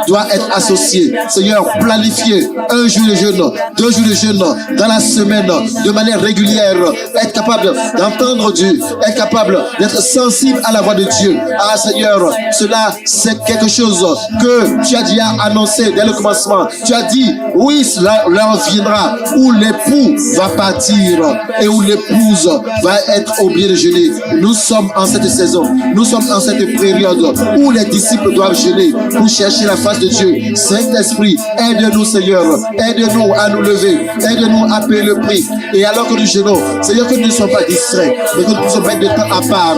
doit être associée. Seigneur, planifier un jour de jeûne, 2 jours de jeûne dans la semaine, de manière régulière. Être capable d'entendre Dieu, être capable d'être sensible à la voix de Dieu. Ah, Seigneur, cela, c'est quelque chose que tu as déjà annoncé dès le commencement. Tu as dit, oui, cela l'heure viendra où l'époux va partir et où l'épouse va être obligée de jeûner. Nous sommes en cette saison, nous sommes en cette période où les disciples doivent jeûner pour chercher la face de Dieu. Saint-Esprit, aide-nous, Seigneur, aide-nous à nous lever, aide-nous à payer le prix. Et alors que nous jeûnons, Seigneur, que nous ne soyons pas distraits, mais que nous puissions mettre de temps à part.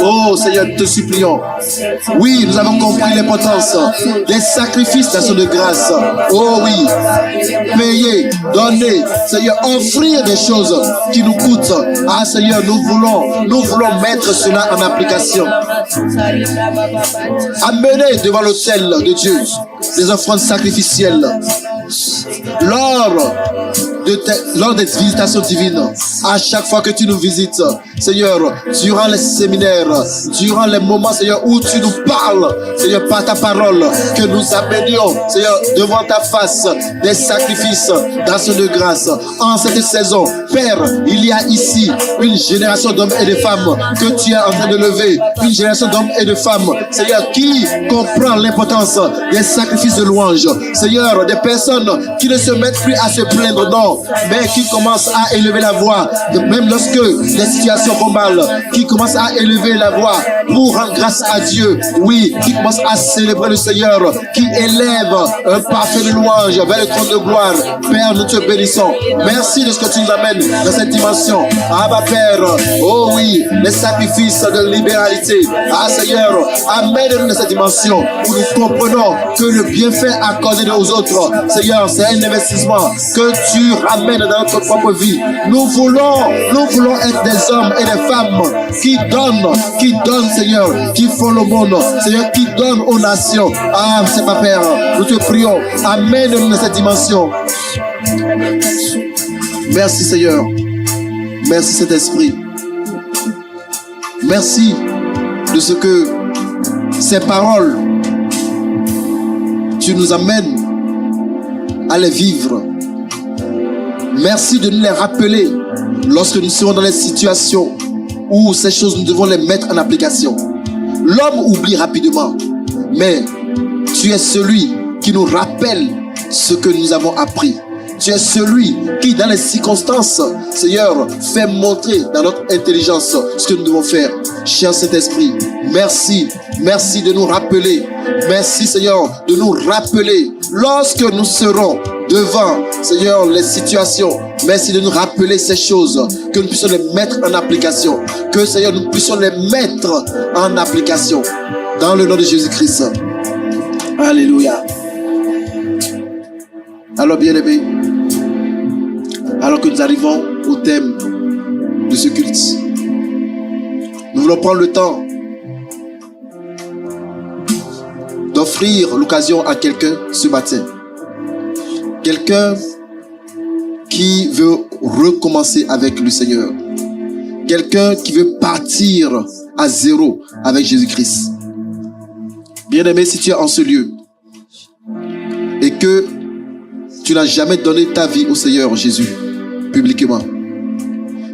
Oh, Seigneur, nous te supplions. Oui, nous avons compris l'importance des sacrifices d'action de grâce. Oh oui, payer, donner, Seigneur, offrir des choses qui nous coûtent. Ah, Seigneur, nous voulons mettre cela en application. Amener devant l'autel de Dieu des offrandes sacrificielles. Lors des visitations divines, à chaque fois que tu nous visites, Seigneur, durant les séminaires, durant les moments, Seigneur, où tu nous parles, Seigneur, par ta parole, que nous amenions, Seigneur, devant ta face, des sacrifices d'action de grâce. En cette saison, Père, il y a ici une génération d'hommes et de femmes que tu es en train de lever, une génération d'hommes et de femmes, Seigneur, qui comprend l'importance des sacrifices de louange. Seigneur, des personnes qui ne se mettent plus à se plaindre, non, mais qui commencent à élever la voix, même lorsque les situations vont mal, qui commencent à élever la voix pour rendre grâce à Dieu, oui, qui commencent à célébrer le Seigneur, qui élève un parfait de louange vers le trône de gloire. Père, nous te bénissons. Merci de ce que tu nous amènes dans cette dimension. Ah, ma Père, oh oui, les sacrifices de libéralité. Ah, Seigneur, amène-nous dans cette dimension où nous comprenons que le bienfait accordé aux autres, Seigneur, c'est un investissement que tu ramènes dans notre propre vie. Nous voulons être des hommes et des femmes qui donnent, Seigneur, qui font le monde, Seigneur, qui donnent aux nations. Ah, c'est pas Père, nous te prions, amène-nous dans cette dimension. Merci, Seigneur. Merci, Saint-Esprit. Merci de ce que ces paroles, tu nous amènes à les vivre. Merci de nous les rappeler lorsque nous serons dans les situations où ces choses, nous devons les mettre en application. L'homme oublie rapidement, mais tu es celui qui nous rappelle ce que nous avons appris. Tu es celui qui, dans les circonstances, Seigneur, fait montrer dans notre intelligence ce que nous devons faire. Cher Saint-Esprit, merci. Merci de nous rappeler. Merci, Seigneur, de nous rappeler lorsque nous serons devant, Seigneur, les situations. Merci de nous rappeler ces choses, que nous puissions les mettre en application. Que, Seigneur, nous puissions les mettre en application. Dans le nom de Jésus-Christ. Alléluia. Alors, bien-aimés, alors que nous arrivons au thème de ce culte, nous voulons prendre le temps d'offrir l'occasion à quelqu'un ce matin. Quelqu'un qui veut recommencer avec le Seigneur. Quelqu'un qui veut partir à zéro avec Jésus-Christ. Bien-aimé, si tu es en ce lieu et que tu n'as jamais donné ta vie au Seigneur Jésus publiquement,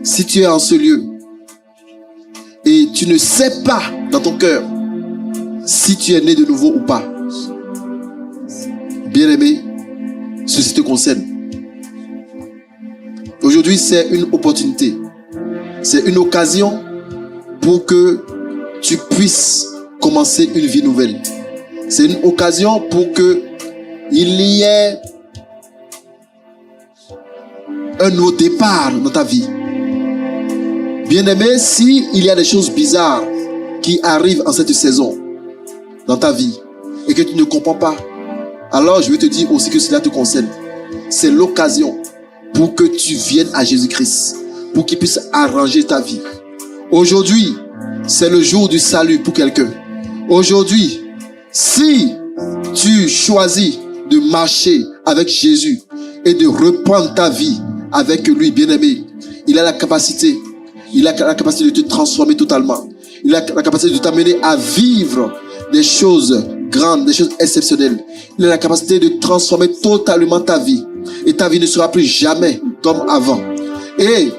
si tu es en ce lieu et tu ne sais pas dans ton cœur si tu es né de nouveau ou pas. Bien-aimé, ceci te concerne. Aujourd'hui, c'est une opportunité. C'est une occasion pour que tu puisses commencer une vie nouvelle. C'est une occasion pour que il y ait un nouveau départ dans ta vie. Bien-aimé, si il y a des choses bizarres qui arrivent en cette saison dans ta vie et que tu ne comprends pas, alors je vais te dire aussi que cela te concerne. C'est l'occasion pour que tu viennes à Jésus-Christ, pour qu'il puisse arranger ta vie. Aujourd'hui, c'est le jour du salut pour quelqu'un. Aujourd'hui, si tu choisis de marcher avec Jésus et de reprendre ta vie avec lui, bien-aimé, il a la capacité de te transformer totalement. Il a la capacité de t'amener à vivre des choses grandes, des choses exceptionnelles. Il a la capacité de transformer totalement ta vie. Et ta vie ne sera plus jamais comme avant. Et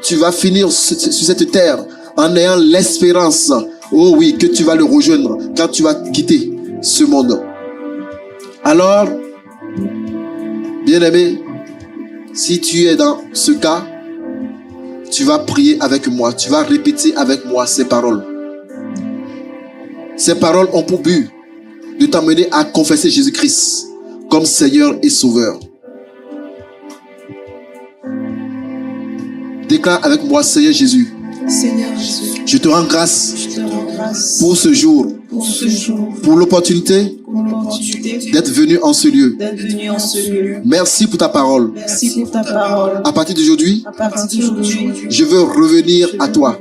tu vas finir sur cette terre en ayant l'espérance, oh oui, que tu vas le rejoindre quand tu vas quitter ce monde. Alors, bien-aimé, si tu es dans ce cas, tu vas prier avec moi, tu vas répéter avec moi ces paroles. Ces paroles ont pour but de t'amener à confesser Jésus-Christ comme Seigneur et Sauveur. Déclare avec moi, Seigneur Jésus. Seigneur Jésus, Je te rends grâce je te rends grâce pour ce jour, pour l'opportunité d'être venu en ce lieu. Merci pour ta parole. Merci pour ta parole. À partir d'aujourd'hui, À partir d'aujourd'hui, je veux revenir à toi.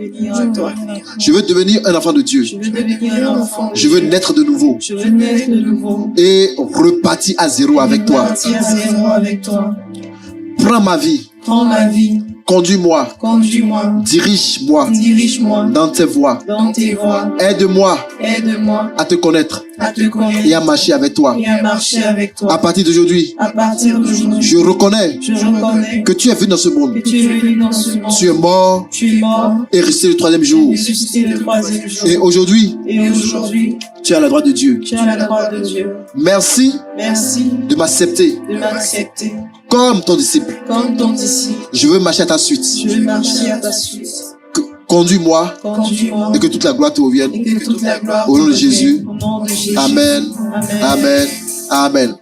Je veux devenir un enfant de Dieu. Je veux devenir un enfant. Je veux naître de nouveau Je veux naître de nouveau. et repartir à zéro avec toi. Partir à zéro avec toi. Prends ma vie, Prends ma vie. conduis-moi, Conduis-moi. dirige-moi Dirige-moi dans tes voies. dans tes voies. Aide-moi Aide-moi à te connaître à te connaître et à marcher avec toi. et à marcher avec À toi. partir d'aujourd'hui, À partir d'aujourd'hui, je reconnais je reconnais que tu es venu dans ce monde. que tu es venu dans ce monde. Tu es mort Tu es mort, et resté le troisième jour. ressuscité le troisième jour. Et aujourd'hui, Et aujourd'hui, tu es à la droite de Dieu. tu as la droite de Dieu. Merci Merci de m'accepter de m'accepter comme ton disciple. comme ton disciple. Je veux marcher à ta suite. Je vais marcher à ta suite. Conduis-moi Conduis-moi et que toute la gloire te revienne. et que toute la gloire Au nom de te revienne. Jésus. Au nom de Jésus. Amen. Amen. Amen. Amen.